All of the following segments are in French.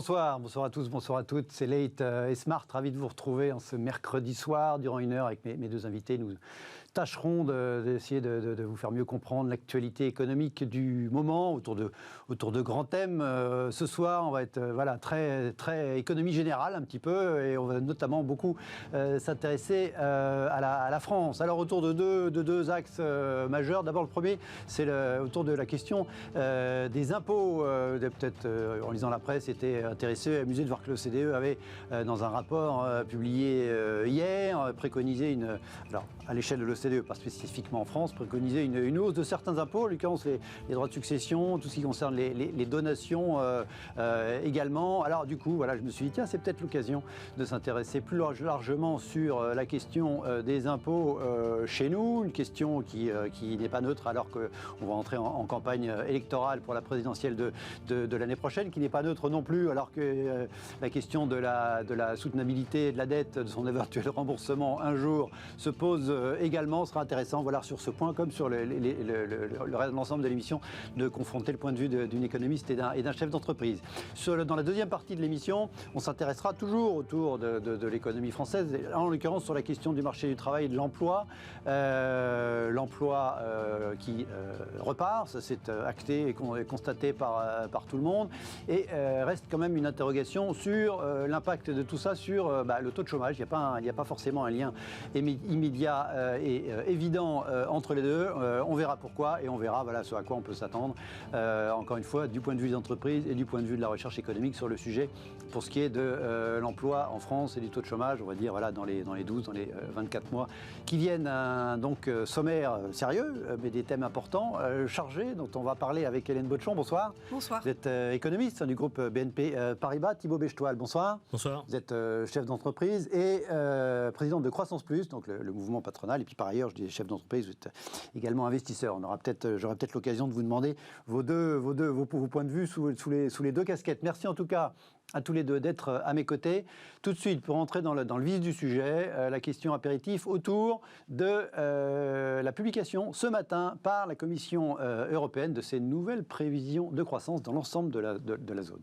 Bonsoir à tous, bonsoir à toutes. C'est Late et Smart, ravi de vous retrouver en ce mercredi soir. Durant une heure avec mes deux invités, nous tâcherons d'essayer de vous faire mieux comprendre l'actualité économique du moment autour de grands thèmes. Ce soir, on va être très économie générale un petit peu, et on va notamment beaucoup s'intéresser à la France. Alors autour de deux axes majeurs. D'abord le premier, c'est autour de la question des impôts. Peut-être en lisant la presse, était intéressé, amusé de voir que l'OCDE avait dans un rapport publié hier préconisé alors à l'échelle de l'OCDE, pas spécifiquement en France, préconisé une hausse de certains impôts, en l'occurrence les droits de succession, tout ce qui concerne les donations également. Alors du coup, voilà, je me suis dit, tiens, c'est peut-être l'occasion de s'intéresser plus largement sur la question des impôts chez nous, une question qui n'est pas neutre alors qu'on va entrer en campagne électorale pour la présidentielle de l'année prochaine, qui n'est pas neutre non plus, alors que la question de la soutenabilité de la dette, de son éventuel remboursement un jour, se pose également. Ce sera intéressant, voilà, sur ce point, comme sur l'ensemble de l'émission, de confronter le point de vue d'une économiste et d'un chef d'entreprise. Dans la deuxième partie de l'émission, on s'intéressera toujours autour de l'économie française, en l'occurrence sur la question du marché du travail et de l'emploi. L'emploi qui repart, ça s'est acté et constaté par tout le monde, et reste quand même une interrogation sur l'impact de tout ça sur le taux de chômage. Il n'y a pas forcément un lien immédiat et évident entre les deux. On verra pourquoi et on verra ce à quoi on peut s'attendre, encore une fois, du point de vue des entreprises et du point de vue de la recherche économique sur le sujet, pour ce qui est de l'emploi en France et du taux de chômage, on va dire dans les 12, dans les 24 mois qui viennent. Donc sommaire sérieux, mais des thèmes importants, chargés, dont on va parler avec Hélène Botchon. Bonsoir. Bonsoir. Vous êtes économiste du groupe BNP Paribas. Thibaut Bechtoil, bonsoir. Bonsoir. Vous êtes chef d'entreprise et président de Croissance Plus, donc le mouvement patronal. Et puis par ailleurs, je dis chef d'entreprise, vous êtes également investisseur. J'aurai peut-être l'occasion de vous demander vos points de vue sous les deux casquettes. Merci en tout cas à tous les deux d'être à mes côtés. Tout de suite, pour entrer dans le vif du sujet, la question apéritif autour de la publication ce matin par la Commission européenne de ces nouvelles prévisions de croissance dans l'ensemble de la zone.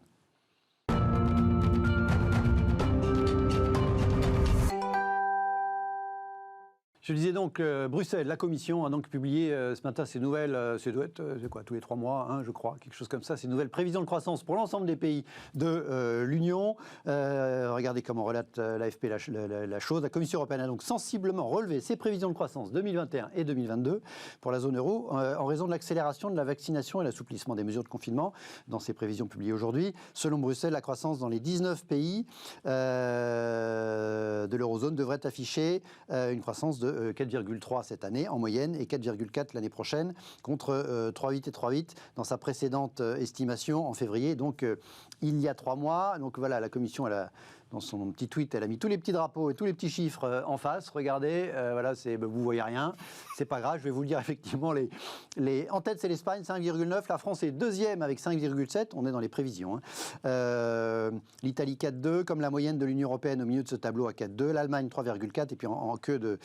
Je disais donc, Bruxelles, la Commission a donc publié ce matin ces nouvelles, ça doit être tous les 3 mois, je crois, quelque chose comme ça, ces nouvelles prévisions de croissance pour l'ensemble des pays de l'Union. Regardez comment relate l'AFP la chose. La Commission européenne a donc sensiblement relevé ses prévisions de croissance 2021 et 2022 pour la zone euro en raison de l'accélération de la vaccination et l'assouplissement des mesures de confinement dans ses prévisions publiées aujourd'hui. Selon Bruxelles, la croissance dans les 19 pays de l'eurozone devrait afficher une croissance de 4,3 cette année en moyenne et 4,4 l'année prochaine, contre 3,8 et 3,8 dans sa précédente estimation en février, donc il y a 3 mois. Donc voilà, la Commission, dans son petit tweet, elle a mis tous les petits drapeaux et tous les petits chiffres en face. Regardez, vous voyez rien, c'est pas grave, je vais vous le dire effectivement. En tête, c'est l'Espagne, 5,9. La France est deuxième avec 5,7. On est dans les prévisions. L'Italie, 4,2, comme la moyenne de l'Union européenne au milieu de ce tableau à 4,2. L'Allemagne, 3,4. Et puis en queue de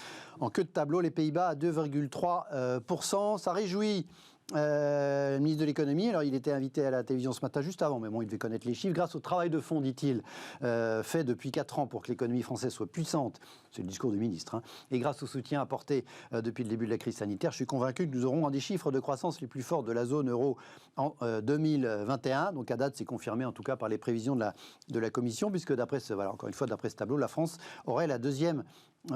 tableau, les Pays-Bas à 2,3%. Ça réjouit le ministre de l'économie. Alors il était invité à la télévision ce matin juste avant, mais bon, il devait connaître les chiffres. Grâce au travail de fond, dit-il, fait depuis 4 ans pour que l'économie française soit puissante, c'est le discours du ministre, et grâce au soutien apporté depuis le début de la crise sanitaire, je suis convaincu que nous aurons un des chiffres de croissance les plus forts de la zone euro en 2021. Donc à date, c'est confirmé en tout cas par les prévisions de la Commission, puisque encore une fois, d'après ce tableau, la France aurait la deuxième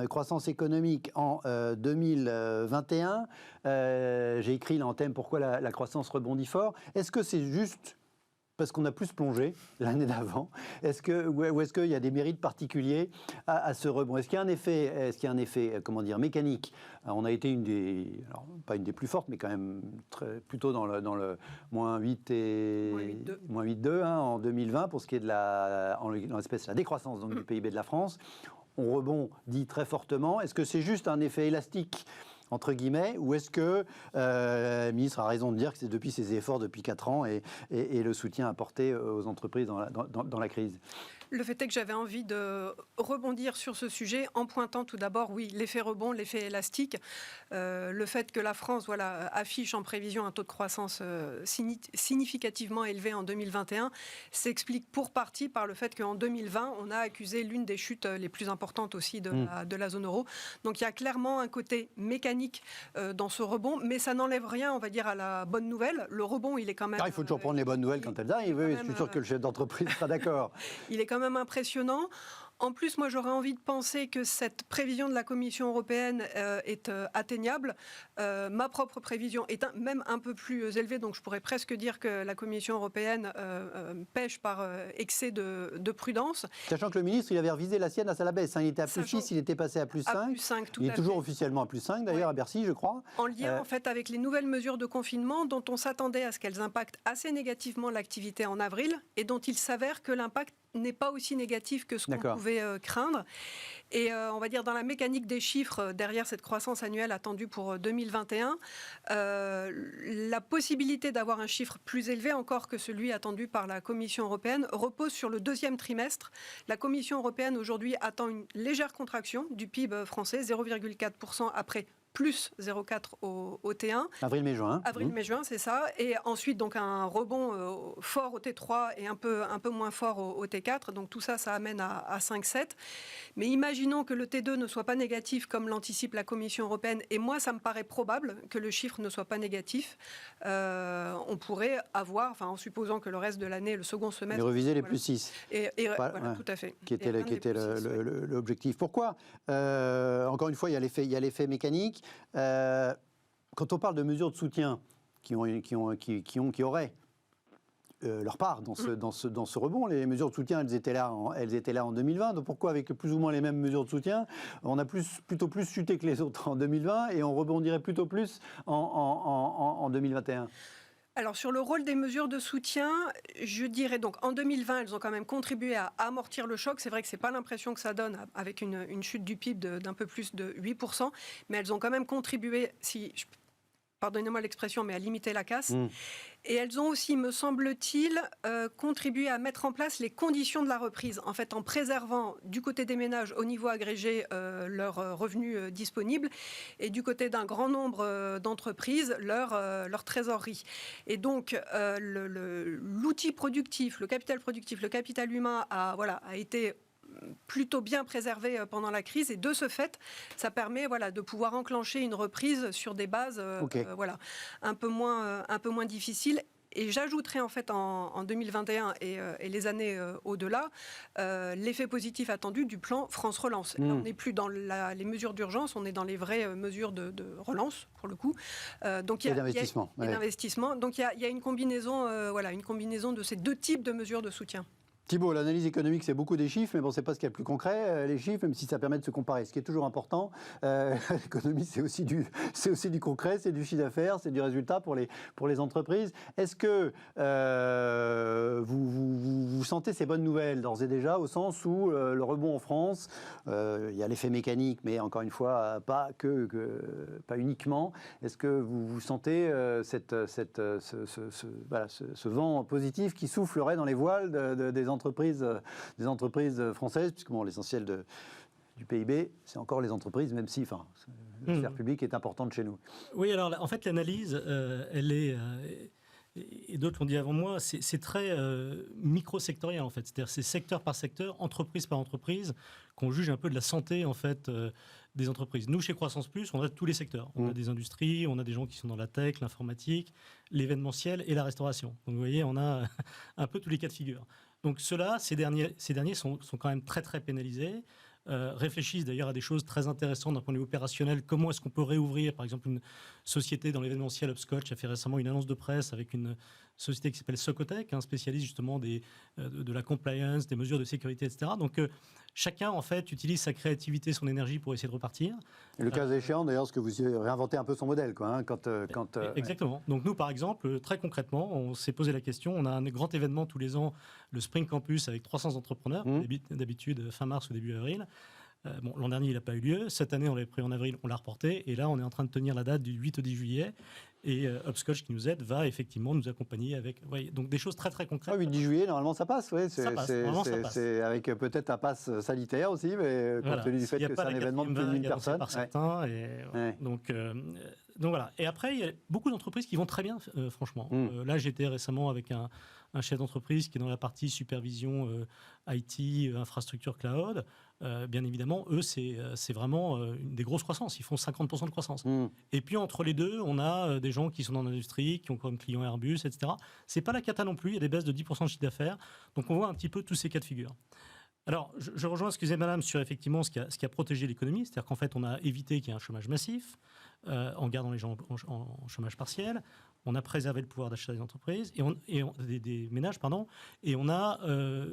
croissance économique en 2021. J'ai écrit là en thème pourquoi la croissance rebondit fort. Est-ce que c'est juste parce qu'on a plus plongé l'année d'avant? Ou est-ce qu'il y a des mérites particuliers à ce rebond? Est-ce qu'il y a un effet, mécanique? On a été pas une des plus fortes, mais quand même plutôt dans le moins 8 et moins 8,2 en 2020 pour ce qui est en l'espèce la décroissance donc, du PIB de la France. On rebondit très fortement. Est-ce que c'est juste un effet élastique entre guillemets, ou est-ce que le ministre a raison de dire que c'est depuis ses efforts depuis 4 ans et le soutien apporté aux entreprises dans la crise? Le fait est que j'avais envie de rebondir sur ce sujet en pointant tout d'abord, oui, l'effet rebond, l'effet élastique, le fait que la France affiche en prévision un taux de croissance significativement élevé en 2021 s'explique pour partie par le fait qu'en 2020, on a accusé l'une des chutes les plus importantes aussi de la zone euro. Donc il y a clairement un côté mécanique dans ce rebond, mais ça n'enlève rien, on va dire, à la bonne nouvelle. Le rebond, il est quand même... Il faut toujours prendre les bonnes nouvelles quand elles arrivent. Je suis sûr que le chef d'entreprise sera d'accord. Il est quand même impressionnant. En plus, moi, j'aurais envie de penser que cette prévision de la Commission européenne est atteignable. Ma propre prévision est même un peu plus élevée, donc je pourrais presque dire que la Commission européenne pêche par excès de prudence. Sachant que le ministre, il avait revisé la sienne à la baisse. Il était à plus 6, il était passé à plus 5. À plus 5, tout il est à toujours fait. Officiellement à plus 5, d'ailleurs, à Bercy, je crois. En lien, en fait, avec les nouvelles mesures de confinement dont on s'attendait à ce qu'elles impactent assez négativement l'activité en avril et dont il s'avère que l'impact n'est pas aussi négatif que ce qu'on pouvait craindre. Et on va dire dans la mécanique des chiffres derrière cette croissance annuelle attendue pour 2021, la possibilité d'avoir un chiffre plus élevé encore que celui attendu par la Commission européenne repose sur le deuxième trimestre. La Commission européenne aujourd'hui attend une légère contraction du PIB français, 0,4% après plus 0,4 au T1. Avril-mai-juin. Avril-mai-juin, c'est ça. Et ensuite, donc, un rebond fort au T3 et un peu moins fort au T4. Donc, tout ça, ça amène à 5,7. Mais imaginons que le T2 ne soit pas négatif comme l'anticipe la Commission européenne. Et moi, ça me paraît probable que le chiffre ne soit pas négatif. On pourrait avoir, enfin, en supposant que le reste de l'année, le second semestre... Et reviser les plus 6. Voilà, tout à fait. Qui était l'objectif. Pourquoi encore une fois, il y a l'effet mécanique. Quand on parle de mesures de soutien qui auraient leur part dans ce rebond, les mesures de soutien, elles étaient là en 2020. Donc pourquoi, avec plus ou moins les mêmes mesures de soutien, on a plutôt plus chuté que les autres en 2020 et on rebondirait plutôt plus en 2021 ? Alors sur le rôle des mesures de soutien, je dirais donc en 2020, elles ont quand même contribué à amortir le choc. C'est vrai que c'est pas l'impression que ça donne avec une chute du PIB d'un peu plus de 8%, mais elles ont quand même contribué, pardonnez-moi l'expression, mais à limiter la casse. Et elles ont aussi, me semble-t-il, contribué à mettre en place les conditions de la reprise, en fait, en préservant du côté des ménages au niveau agrégé leurs revenus disponibles et du côté d'un grand nombre d'entreprises leur trésorerie. Et donc, l'outil productif, le capital productif, le capital humain a été plutôt bien préservé pendant la crise et de ce fait, ça permet de pouvoir enclencher une reprise sur des bases un peu moins difficiles. Et j'ajouterais en fait en 2021 et les années au-delà, l'effet positif attendu du plan France Relance. Là, on n'est plus dans les mesures d'urgence, on est dans les vraies mesures de relance pour le coup. Donc il y a d'investissement. Donc il y a une combinaison de ces deux types de mesures de soutien. Thibault, l'analyse économique, c'est beaucoup des chiffres, mais bon, c'est pas ce qu'il y a de plus concret, les chiffres, même si ça permet de se comparer. Ce qui est toujours important, l'économie, c'est aussi du concret, c'est du chiffre d'affaires, c'est du résultat pour les entreprises. Est-ce que vous sentez ces bonnes nouvelles d'ores et déjà, au sens où le rebond en France, il y a l'effet mécanique, mais encore une fois, pas uniquement. Est-ce que vous sentez ce vent positif qui soufflerait dans les voiles des entreprises françaises, puisque l'essentiel du PIB, c'est encore les entreprises, même si la sphère publique est importante chez nous. Oui, alors en fait, l'analyse, elle est, et d'autres l'ont dit avant moi, c'est très micro-sectoriel en fait. C'est-à-dire c'est secteur par secteur, entreprise par entreprise, qu'on juge un peu de la santé en fait des entreprises. Nous, chez Croissance Plus, on a tous les secteurs. On a des industries, on a des gens qui sont dans la tech, l'informatique, l'événementiel et la restauration. Donc vous voyez, on a un peu tous les cas de figure. Donc ceux-là, ces derniers sont quand même très très pénalisés, réfléchissent d'ailleurs à des choses très intéressantes d'un point de vue opérationnel. Comment est-ce qu'on peut réouvrir, par exemple, une société dans l'événementiel Upscotch a fait récemment une annonce de presse avec une société qui s'appelle Socotec, un spécialiste justement de la compliance, des mesures de sécurité, etc. Donc chacun, en fait, utilise sa créativité, son énergie pour essayer de repartir. Et le cas échéant, d'ailleurs, ce que vous réinventez un peu son modèle, quoi, Exactement. Donc nous, par exemple, très concrètement, on s'est posé la question, on a un grand événement tous les ans, le Spring Campus, avec 300 entrepreneurs, d'habitude fin mars ou début avril. L'an dernier, il n'a pas eu lieu. Cette année, on l'avait pris en avril, on l'a reporté. Et là, on est en train de tenir la date du 8 au 10 juillet. Et Hopscotch qui nous aide va effectivement nous accompagner avec. Donc des choses très très concrètes. Ah oui, 10 juillet, normalement ça passe. Ouais, ça passe. C'est avec peut-être un pass sanitaire aussi, mais compte tenu du fait que c'est un événement de plus de 1000 personnes. Par certains, donc voilà. Et après, il y a beaucoup d'entreprises qui vont très bien, franchement. Là, j'étais récemment avec un chef d'entreprise qui est dans la partie supervision IT, infrastructure cloud. Bien évidemment, eux, c'est vraiment une des grosses croissances. Ils font 50% de croissance. Et puis, entre les deux, on a des gens qui sont dans l'industrie, qui ont comme client Airbus, etc. C'est pas la cata non plus. Il y a des baisses de 10% de chiffre d'affaires. Donc, on voit un petit peu tous ces cas de figure. Alors, je rejoins ce que disait Madame sur effectivement ce qui a protégé l'économie. C'est-à-dire qu'en fait, on a évité qu'il y ait un chômage massif en gardant les gens en chômage partiel. On a préservé le pouvoir d'achat des entreprises, des ménages, pardon, et on a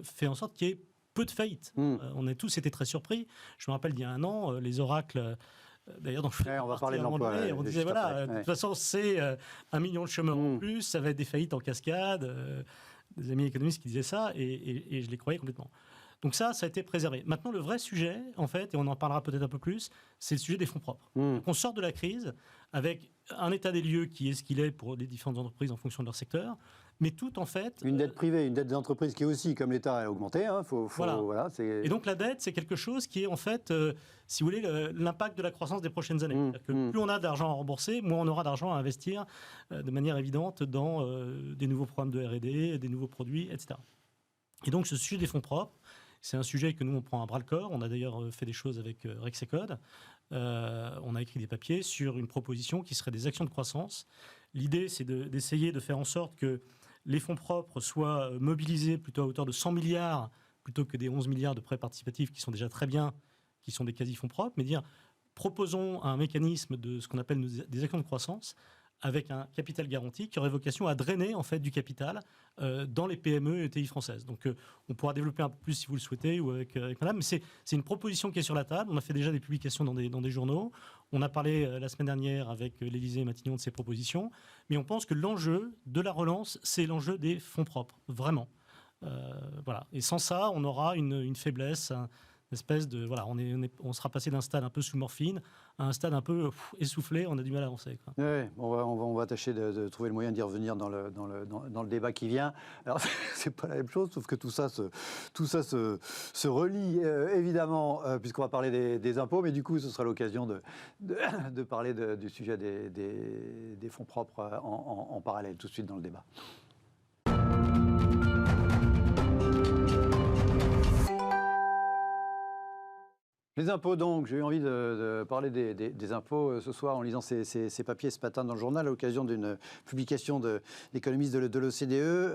fait en sorte qu'il y ait peu de faillites. On a tous été très surpris. Je me rappelle, il y a un an, les oracles... D'ailleurs, on va parler de l'emploi. On disait, voilà, de toute façon, c'est 1 million de chômeurs en plus, ça va être des faillites en cascade. Des amis économistes qui disaient ça, et je les croyais complètement. Donc ça a été préservé. Maintenant, le vrai sujet, en fait, et on en parlera peut-être un peu plus, c'est le sujet des fonds propres. Donc, on sort de la crise avec un état des lieux qui est ce qu'il est pour les différentes entreprises en fonction de leur secteur, mais tout en fait... Une dette privée, une dette des entreprises qui est aussi, comme l'État a augmenté. Voilà, et donc la dette, c'est quelque chose qui est en fait, si vous voulez, l'impact de la croissance des prochaines années. C'est-à-dire que plus on a d'argent à rembourser, moins on aura d'argent à investir de manière évidente dans des nouveaux programmes de R&D, des nouveaux produits, etc. Et donc ce sujet des fonds propres, c'est un sujet que nous, on prend à bras-le-corps. On a d'ailleurs fait des choses avec Rexecode. On a écrit des papiers sur une proposition qui serait des actions de croissance. L'idée, c'est d'essayer de faire en sorte que les fonds propres soient mobilisés plutôt à hauteur de 100 milliards plutôt que des 11 milliards de prêts participatifs qui sont déjà très bien, qui sont des quasi-fonds propres, mais proposons un mécanisme de ce qu'on appelle des actions de croissance avec un capital garanti qui aurait vocation à drainer en fait du capital dans les PME et ETI françaises. Donc on pourra développer un peu plus si vous le souhaitez ou avec Madame, mais c'est une proposition qui est sur la table. On a fait déjà des publications dans des journaux. On a parlé la semaine dernière avec l'Élysée et Matignon de ces propositions, mais on pense que l'enjeu de la relance, c'est l'enjeu des fonds propres, vraiment. Voilà. Et sans ça, on aura une faiblesse, une espèce de voilà, on sera passé d'un stade un peu sous morphine à un stade un peu essoufflé, on a du mal à avancer. Quoi. Oui, on va tâcher de trouver le moyen d'y revenir dans le débat qui vient. Alors, c'est pas la même chose, sauf que tout ça se relie évidemment, puisqu'on va parler des impôts, mais du coup, ce sera l'occasion de parler du sujet des fonds propres en parallèle, tout de suite dans le débat. Les impôts, donc, j'ai eu envie de parler des impôts ce soir en lisant ces papiers ce matin dans le journal à l'occasion d'une publication d'économistes de l'OCDE.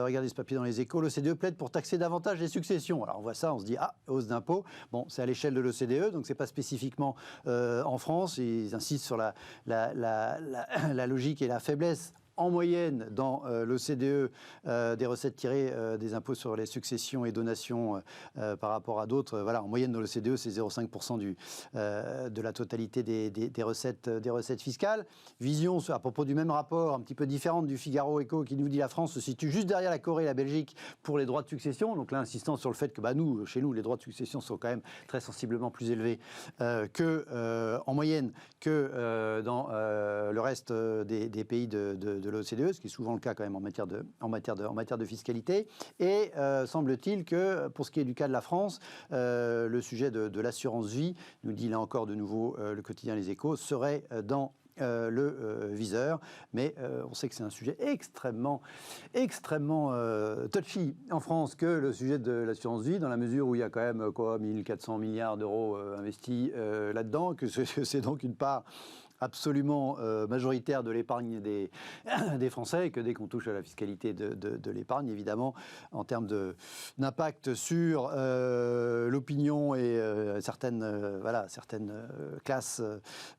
Regardez ce papier dans les Échos. L'OCDE plaide pour taxer davantage les successions. Alors on voit ça, on se dit hausse d'impôts. Bon, c'est à l'échelle de l'OCDE, donc c'est pas spécifiquement en France. Ils insistent sur la logique et la faiblesse en moyenne dans l'OCDE des recettes tirées des impôts sur les successions et donations par rapport à d'autres. Voilà, en moyenne dans l'OCDE, c'est 0,5% de la totalité des recettes fiscales. Vision à propos du même rapport, un petit peu différente du Figaro Écho, qui nous dit la France se situe juste derrière la Corée et la Belgique pour les droits de succession. Donc là, insistant sur le fait que chez nous, les droits de succession sont quand même très sensiblement plus élevés en moyenne que dans le reste des pays de l'OCDE, ce qui est souvent le cas quand même en matière de fiscalité. Et semble-t-il que pour ce qui est du cas de la France, le sujet de l'assurance vie, nous dit là encore de nouveau le quotidien Les Échos, serait dans le viseur, mais on sait que c'est un sujet extrêmement touchy en France que le sujet de l'assurance vie, dans la mesure où il y a quand même 1400 milliards d'euros investis là-dedans, que c'est donc une part absolument majoritaire de l'épargne des Français, et que dès qu'on touche à la fiscalité de l'épargne, évidemment, en termes d'impact sur l'opinion et certaines classes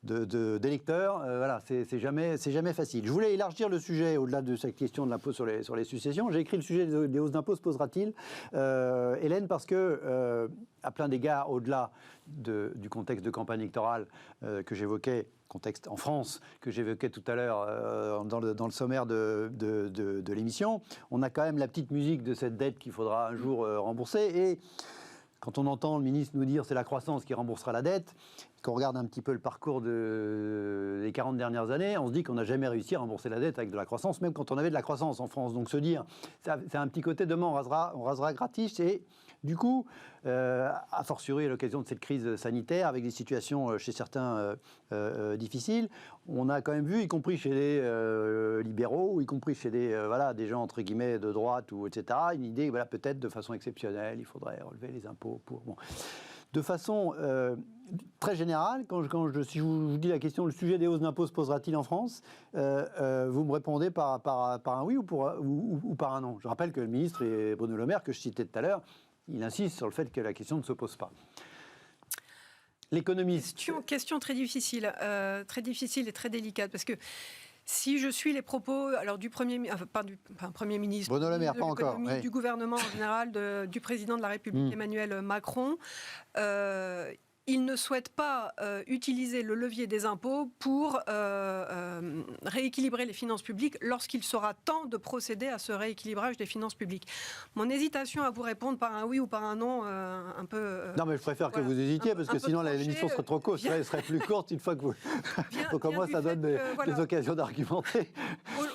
d'électeurs, c'est jamais facile. Je voulais élargir le sujet au-delà de cette question de l'impôt sur les successions. J'ai écrit le sujet des hausses d'impôts se posera-t-il, Hélène, parce que à plein d'égards, au-delà du contexte de campagne électorale que j'évoquais, contexte en France que j'évoquais tout à l'heure dans le sommaire de l'émission, on a quand même la petite musique de cette dette qu'il faudra un jour rembourser. Et quand on entend le ministre nous dire c'est la croissance qui remboursera la dette, quand on regarde un petit peu le parcours des 40 dernières années, on se dit qu'on n'a jamais réussi à rembourser la dette avec de la croissance, même quand on avait de la croissance en France. Donc se dire, c'est un petit côté, demain on rasera gratis. Et du coup, a fortiori à l'occasion de cette crise sanitaire, avec des situations chez certains difficiles, on a quand même vu, y compris chez les libéraux, y compris chez des gens entre guillemets de droite, etc., une idée, voilà, peut-être de façon exceptionnelle, il faudrait relever les impôts pour... Bon. De façon très générale, si je vous dis la question, le sujet des hausses d'impôts se posera-t-il en France, vous me répondez par un oui ou par un non. Je rappelle que le ministre et Bruno Le Maire, que je citais tout à l'heure, il insiste sur le fait que la question ne se pose pas. L'économiste... Question très difficile et très délicate, parce que si je suis les propos du Premier ministre, Bruno Le Maire, pas encore, du gouvernement en général, du président de la République Emmanuel Macron, il ne souhaite pas utiliser le levier des impôts pour rééquilibrer les finances publiques lorsqu'il sera temps de procéder à ce rééquilibrage des finances publiques. Mon hésitation à vous répondre par un oui ou par un non, un peu... non, mais je préfère que vous hésitiez, parce que sinon l'émission serait trop courte. Elle serait plus courte une fois que vous... Donc au moins, ça donne des occasions d'argumenter.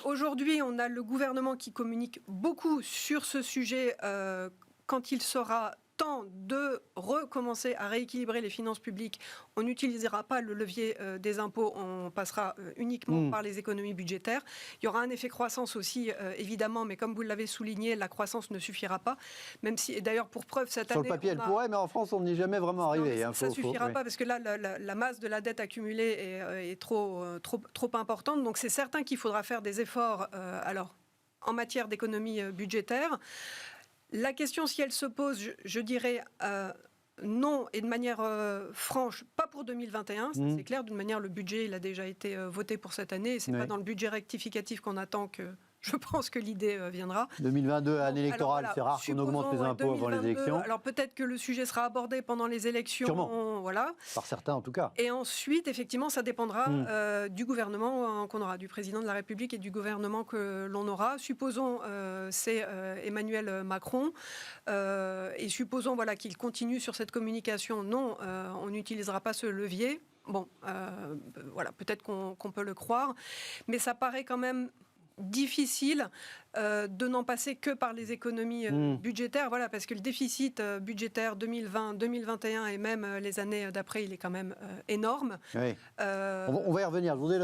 Aujourd'hui, on a le gouvernement qui communique beaucoup sur ce sujet quand il sera temps de recommencer à rééquilibrer les finances publiques. On n'utilisera pas le levier des impôts, on passera uniquement par les économies budgétaires. Il y aura un effet croissance aussi, évidemment, mais comme vous l'avez souligné, la croissance ne suffira pas. Même si, et d'ailleurs, pour preuve, cette année... Sur le papier, elle pourrait, mais en France, on n'y est jamais vraiment arrivé. Ça ne suffira pas, parce que là, la masse de la dette accumulée est trop importante. Donc, c'est certain qu'il faudra faire des efforts en matière d'économie budgétaire. La question, si elle se pose, je dirais non, et de manière franche, pas pour 2021, ça c'est clair. D'une manière, le budget, il a déjà été voté pour cette année, et c'est pas dans le budget rectificatif qu'on attend que... Je pense que l'idée viendra. 2022, année électorale, c'est rare qu'on augmente les impôts avant les élections. Alors peut-être que le sujet sera abordé pendant les élections. Sûrement. Voilà. Par certains en tout cas. Et ensuite, effectivement, ça dépendra du gouvernement qu'on aura, du président de la République et du gouvernement que l'on aura. Supposons c'est Emmanuel Macron et supposons qu'il continue sur cette communication. Non, on n'utilisera pas ce levier. Bon, peut-être qu'on peut le croire, mais ça paraît quand même difficile de n'en passer que par les économies budgétaires, parce que le déficit budgétaire 2020, 2021 et même les années d'après, il est quand même énorme. Oui. On va y revenir. Je voudrais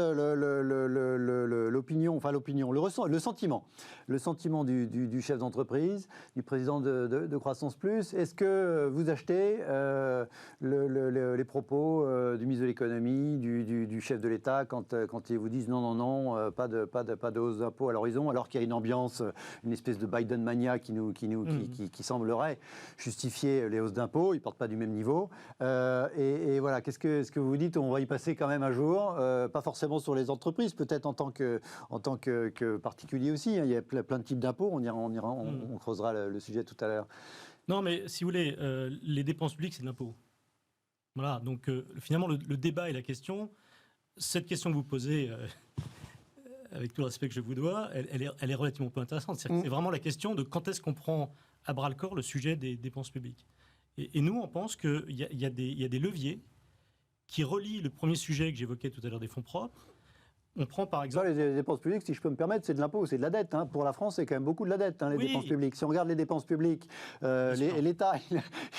l'opinion, le sentiment du chef d'entreprise, du président de Croissance Plus. Est-ce que vous achetez les propos du ministre de l'économie, du chef de l'État quand ils vous disent non, pas de hausse d'impôts à l'horizon, alors qu'il y a une ambiance, une espèce de Biden mania qui semblerait justifier les hausses d'impôts. Ils ne portent pas du même niveau. Et voilà, qu'est-ce que vous dites? On va y passer quand même un jour, pas forcément sur les entreprises, peut-être en tant que particulier aussi. Il y a plein de types d'impôts. On creusera le sujet tout à l'heure. Non, mais si vous voulez, les dépenses publiques, c'est de l'impôt. Voilà, donc finalement, le débat et la question, cette question que vous posez... avec tout le respect que je vous dois, elle est relativement peu intéressante. C'est vraiment la question de quand est-ce qu'on prend à bras-le-corps le sujet des dépenses publiques. Et nous, on pense qu'il y a des leviers qui relient le premier sujet que j'évoquais tout à l'heure des fonds propres. On prend par exemple... Les dépenses publiques, si je peux me permettre, c'est de l'impôt, c'est de la dette. Pour la France, c'est quand même beaucoup de la dette, les dépenses publiques. Si on regarde les dépenses publiques, l'État,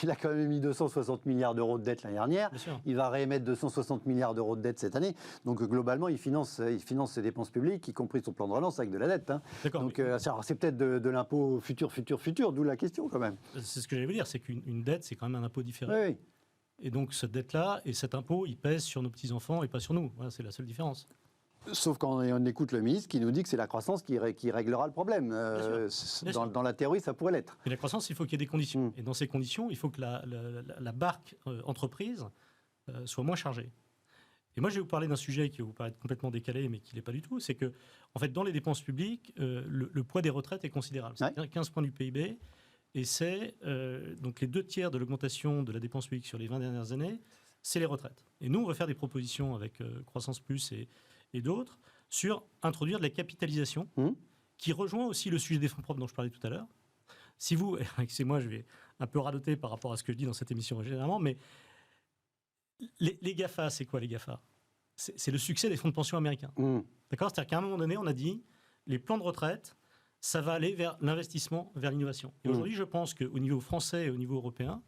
il a quand même mis 260 milliards d'euros de dette l'année dernière. Il va réémettre 260 milliards d'euros de dette cette année. Donc globalement, il finance ses dépenses publiques, y compris son plan de relance, avec de la dette. Donc c'est peut-être de l'impôt futur, d'où la question quand même. C'est ce que j'allais vous dire, c'est qu'une dette, c'est quand même un impôt différé. Oui. Et donc cette dette-là et cet impôt, il pèse sur nos petits-enfants et pas sur nous. Voilà, c'est la seule différence. Sauf quand on écoute le ministre qui nous dit que c'est la croissance qui réglera le problème. Bien sûr. Dans la théorie, ça pourrait l'être. Mais la croissance, il faut qu'il y ait des conditions. Et dans ces conditions, il faut que la barque entreprise soit moins chargée. Et moi, je vais vous parler d'un sujet qui va vous paraître complètement décalé, mais qui ne l'est pas du tout. C'est que, en fait, dans les dépenses publiques, le poids des retraites est considérable. C'est 15 points du PIB. Et c'est donc les 2/3 de l'augmentation de la dépense publique sur les 20 dernières années, c'est les retraites. Et nous, on va faire des propositions avec Croissance Plus et d'autres, sur introduire de la capitalisation, qui rejoint aussi le sujet des fonds propres dont je parlais tout à l'heure. Si vous, excusez-moi, je vais un peu radoter par rapport à ce que je dis dans cette émission généralement, mais Les GAFA, c'est quoi les GAFA? C'est le succès des fonds de pension américains. D'accord? C'est-à-dire qu'à un moment donné, on a dit, les plans de retraite, ça va aller vers l'investissement, vers l'innovation. Et aujourd'hui, je pense qu'au niveau français et au niveau européen,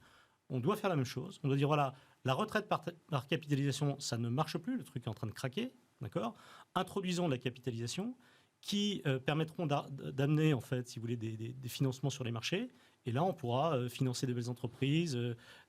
on doit faire la même chose. On doit dire, voilà, la retraite par capitalisation, ça ne marche plus, le truc est en train de craquer, d'accord? Introduisons de la capitalisation qui permettront d'amener, en fait, si vous voulez, des financements sur les marchés. Et là, on pourra financer des belles entreprises,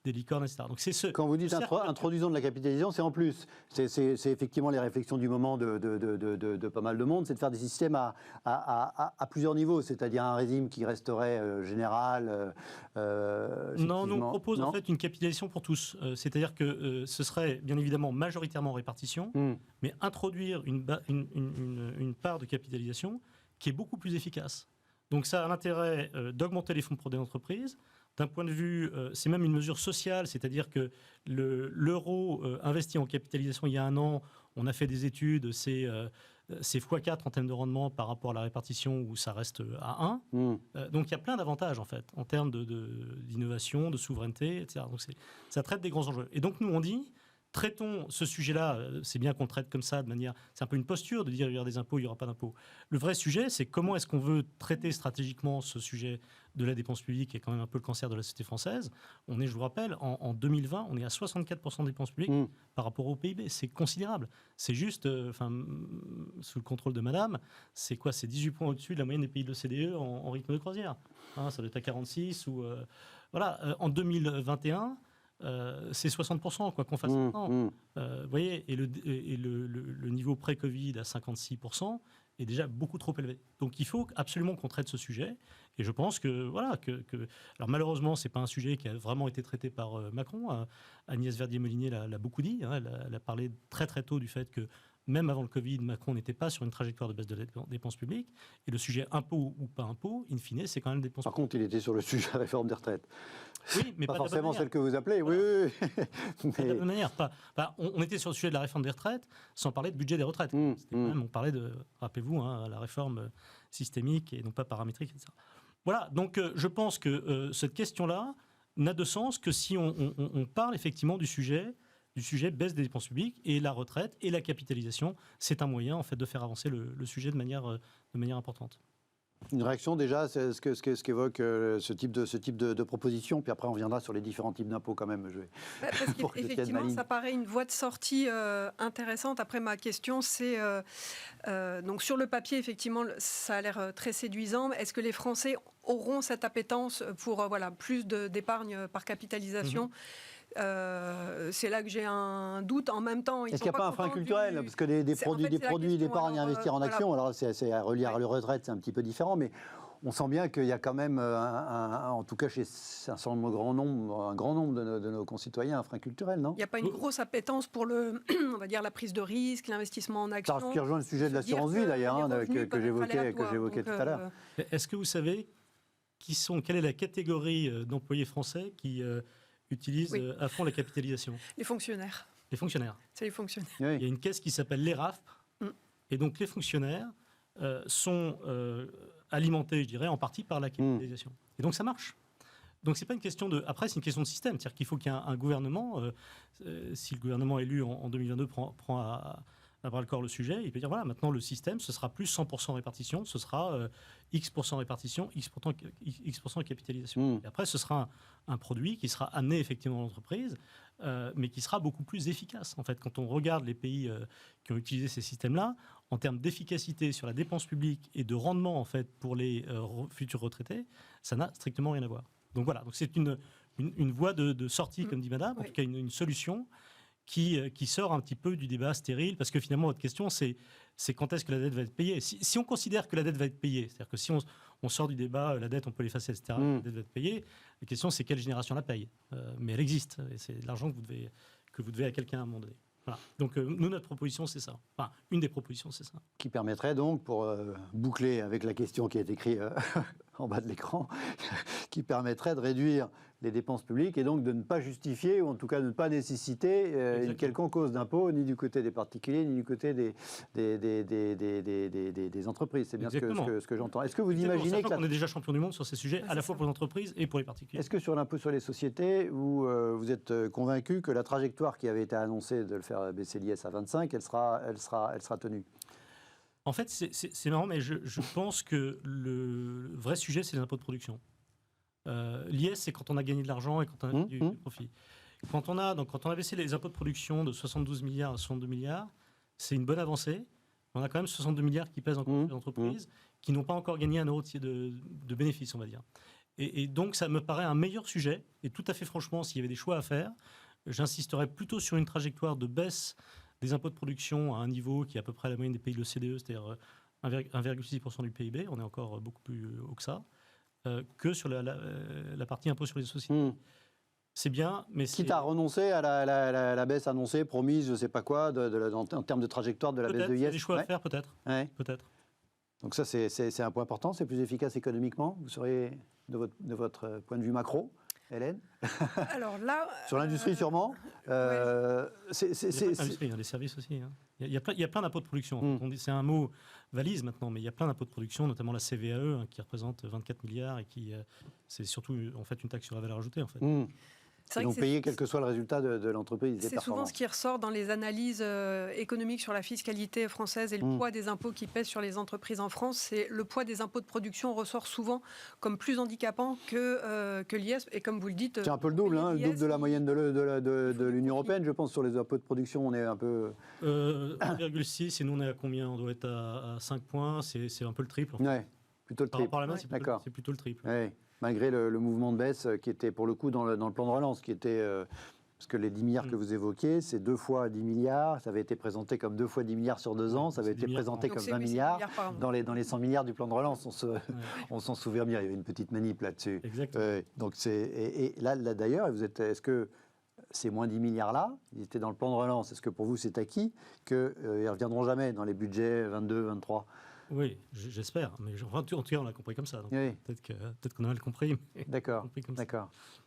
des licornes, etc. Donc, quand vous dites introduisons de la capitalisation, c'est en plus. C'est effectivement les réflexions du moment de pas mal de monde, c'est de faire des systèmes à plusieurs niveaux, c'est-à-dire un régime qui resterait général. Non, nous on propose en fait une capitalisation pour tous. C'est-à-dire que ce serait bien évidemment majoritairement en répartition, mais introduire une part de capitalisation qui est beaucoup plus efficace. Donc ça a l'intérêt d'augmenter les fonds pour des entreprises. D'un point de vue, c'est même une mesure sociale, c'est-à-dire que l'euro investi en capitalisation il y a un an, on a fait des études, c'est x4 en termes de rendement par rapport à la répartition où ça reste à 1. Donc il y a plein d'avantages en fait, en termes d'innovation, de souveraineté, etc. Donc ça traite des grands enjeux. Et donc nous on dit, traitons ce sujet-là, c'est bien qu'on le traite comme ça, de manière, c'est un peu une posture de dire il y aura des impôts, il n'y aura pas d'impôts. Le vrai sujet, c'est comment est-ce qu'on veut traiter stratégiquement ce sujet de la dépense publique, qui est quand même un peu le cancer de la société française. On est, je vous rappelle, en 2020, on est à 64% de dépenses publiques par rapport au PIB. C'est considérable. C'est juste, sous le contrôle de madame, c'est quoi? C'est 18 points au-dessus de la moyenne des pays de l'OCDE en rythme de croisière. Hein, ça doit être à 46 ou... voilà, en 2021... c'est 60%, quoi qu'on fasse maintenant. Vous voyez, et le niveau pré-Covid à 56% est déjà beaucoup trop élevé. Donc il faut absolument qu'on traite ce sujet. Et je pense que, voilà, alors malheureusement, ce n'est pas un sujet qui a vraiment été traité par Macron. Agnès Verdier-Molinier l'a beaucoup dit. Hein, elle a parlé très très tôt du fait que même avant le Covid, Macron n'était pas sur une trajectoire de baisse de la dépense publique. Et le sujet impôt ou pas impôt, in fine, c'est quand même dépense publique. Par contre, il était sur le sujet de la réforme des retraites. Oui, mais pas forcément celle que vous appelez. Voilà. Oui. Mais... De toute manière, on était sur le sujet de la réforme des retraites sans parler de budget des retraites. Même, on parlait de, rappelez-vous, la réforme systémique et non pas paramétrique, etc. Voilà, donc je pense que cette question-là n'a de sens que si on parle effectivement du sujet baisse des dépenses publiques, et la retraite et la capitalisation, c'est un moyen en fait de faire avancer le sujet de manière importante. Une réaction déjà, c'est ce qu'évoque ce type de proposition, puis après on viendra sur les différents types d'impôts quand même. Parce qu'effectivement, ça paraît une voie de sortie intéressante. Après, ma question, c'est donc sur le papier, effectivement, ça a l'air très séduisant. Est-ce que les Français auront cette appétence pour plus d'épargne par capitalisation? C'est là que j'ai un doute. En même temps, est-ce qu'il n'y a pas un frein culturel? Parce que des produits d'épargne à investir en actions, alors c'est à relier à la retraite, c'est un petit peu différent, mais on sent bien qu'il y a quand même, en tout cas chez un grand nombre de nos concitoyens, un frein culturel, non? Il n'y a pas une grosse appétence pour on va dire la prise de risque, l'investissement en actions. Ça qui rejoint le sujet de l'assurance vie d'ailleurs, que j'évoquais tout à l'heure. Est-ce que vous savez quelle est la catégorie d'employés français qui utilisent à fond la capitalisation? Les fonctionnaires. Les fonctionnaires. C'est les fonctionnaires. Oui. Il y a une caisse qui s'appelle l'ERAF. Et donc les fonctionnaires sont alimentés, je dirais, en partie par la capitalisation. Et donc ça marche. Donc c'est pas une question de... Après, c'est une question de système. C'est-à-dire qu'il faut qu'il y ait un gouvernement, si le gouvernement élu en 2022 prend à bras le corps le sujet, il peut dire, voilà, maintenant le système, ce sera plus 100% répartition, ce sera X% répartition, X% capitalisation. Et après, ce sera un produit qui sera amené effectivement à l'entreprise, mais qui sera beaucoup plus efficace. En fait, quand on regarde les pays qui ont utilisé ces systèmes-là, en termes d'efficacité sur la dépense publique et de rendement en fait pour les futurs retraités, ça n'a strictement rien à voir. Donc voilà, donc c'est une voie de sortie, comme dit Madame, en tout cas une solution qui sort un petit peu du débat stérile, parce que finalement votre question c'est quand est-ce que la dette va être payée. Si on considère que la dette va être payée, c'est-à-dire que si on sort du débat, la dette on peut l'effacer, etc., la dette va être payée, la question c'est quelle génération la paye. Mais elle existe, et c'est de l'argent que vous devez à quelqu'un à un moment donné. Voilà. Donc nous, notre proposition, c'est ça. Enfin, une des propositions, c'est ça. Qui permettrait donc, pour boucler avec la question qui est écrite en bas de l'écran, qui permettrait de réduire des dépenses publiques et donc de ne pas justifier ou en tout cas de ne pas nécessiter une quelconque hausse d'impôt ni du côté des particuliers ni du côté des entreprises. C'est bien ce que j'entends. Est-ce que vous imaginez qu'on est déjà champion du monde sur ces sujets, à la fois pour les entreprises et pour les particuliers? Est-ce que sur l'impôt sur les sociétés, vous êtes convaincu que la trajectoire qui avait été annoncée de le faire baisser l'IS à 25, elle sera tenue? En fait, c'est marrant, mais je pense que le vrai sujet, c'est les impôts de production. L'IS, c'est quand on a gagné de l'argent et quand on a du profit. Quand on a baissé les impôts de production de 72 milliards à 62 milliards, c'est une bonne avancée. On a quand même 62 milliards qui pèsent encore sur les entreprises qui n'ont pas encore gagné un euro de bénéfices, on va dire. Et donc, ça me paraît un meilleur sujet. Et tout à fait franchement, s'il y avait des choix à faire, j'insisterais plutôt sur une trajectoire de baisse des impôts de production à un niveau qui est à peu près la moyenne des pays de l'OCDE, c'est-à-dire 1,6% du PIB. On est encore beaucoup plus haut que ça. Que sur la partie impôt sur les sociétés. C'est bien, mais quitte à renoncer à la baisse annoncée, promise, je ne sais pas quoi, en termes de trajectoire de la baisse de l'IS. Il y a des choix à faire, peut-être. Ouais. Peut-être. Donc ça, c'est un point important. C'est plus efficace économiquement. Vous seriez, de votre point de vue macro, Hélène? Alors là, sur l'industrie, sûrement. L'industrie, les services aussi. Hein. Il y a plein d'impôts de production. C'est un mot valise maintenant, mais il y a plein d'impôts de production, notamment la CVAE, qui représente 24 milliards et qui, c'est surtout en fait une taxe sur la valeur ajoutée. En fait. Ils vont payer quel que soit le résultat de l'entreprise. C'est souvent ce qui ressort dans les analyses économiques sur la fiscalité française et le poids des impôts qui pèsent sur les entreprises en France. C'est le poids des impôts de production ressort souvent comme plus handicapant que l'IS. Et comme vous le dites, c'est un peu le double, le double de la moyenne de l'Union européenne, je pense, sur les impôts de production. On est un peu 1,6 et nous on est à combien? On doit être à 5 points. C'est un peu le triple. Ouais, plutôt le triple. Par rapport à la main, c'est plutôt le triple. Ouais. Malgré le mouvement de baisse qui était pour le coup dans le plan de relance, qui était parce que les 10 milliards que vous évoquiez, c'est 2 fois 10 milliards, ça avait été présenté comme 2 fois 10 milliards sur 2 ans, ça avait été présenté comme 20 milliards dans les 100 milliards du plan de relance, on s'en souvient bien, il y avait une petite manip là-dessus. Exactement. Donc et là d'ailleurs, est-ce que ces moins 10 milliards-là, ils étaient dans le plan de relance, est-ce que pour vous c'est acquis qu'ils ne reviendront jamais dans les budgets 22, 23 ? Oui, j'espère. Mais en tout cas, on l'a compris comme ça. Donc oui. Peut-être qu'on a mal compris. D'accord.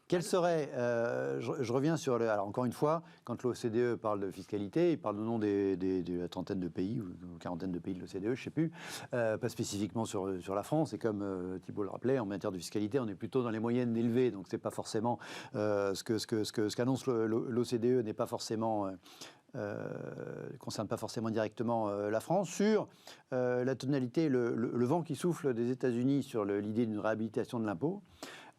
Quel serait, je reviens sur alors encore une fois, quand l'OCDE parle de fiscalité, il parle au nom de la trentaine de pays ou quarantaine de pays de l'OCDE, je ne sais plus, pas spécifiquement sur la France. Et comme Thibault le rappelait, en matière de fiscalité, on est plutôt dans les moyennes élevées. Donc c'est pas forcément ce qu'annonce l'OCDE n'est pas forcément ne concerne pas forcément directement la France, sur la tonalité, le vent qui souffle des États-Unis sur l'idée d'une réhabilitation de l'impôt.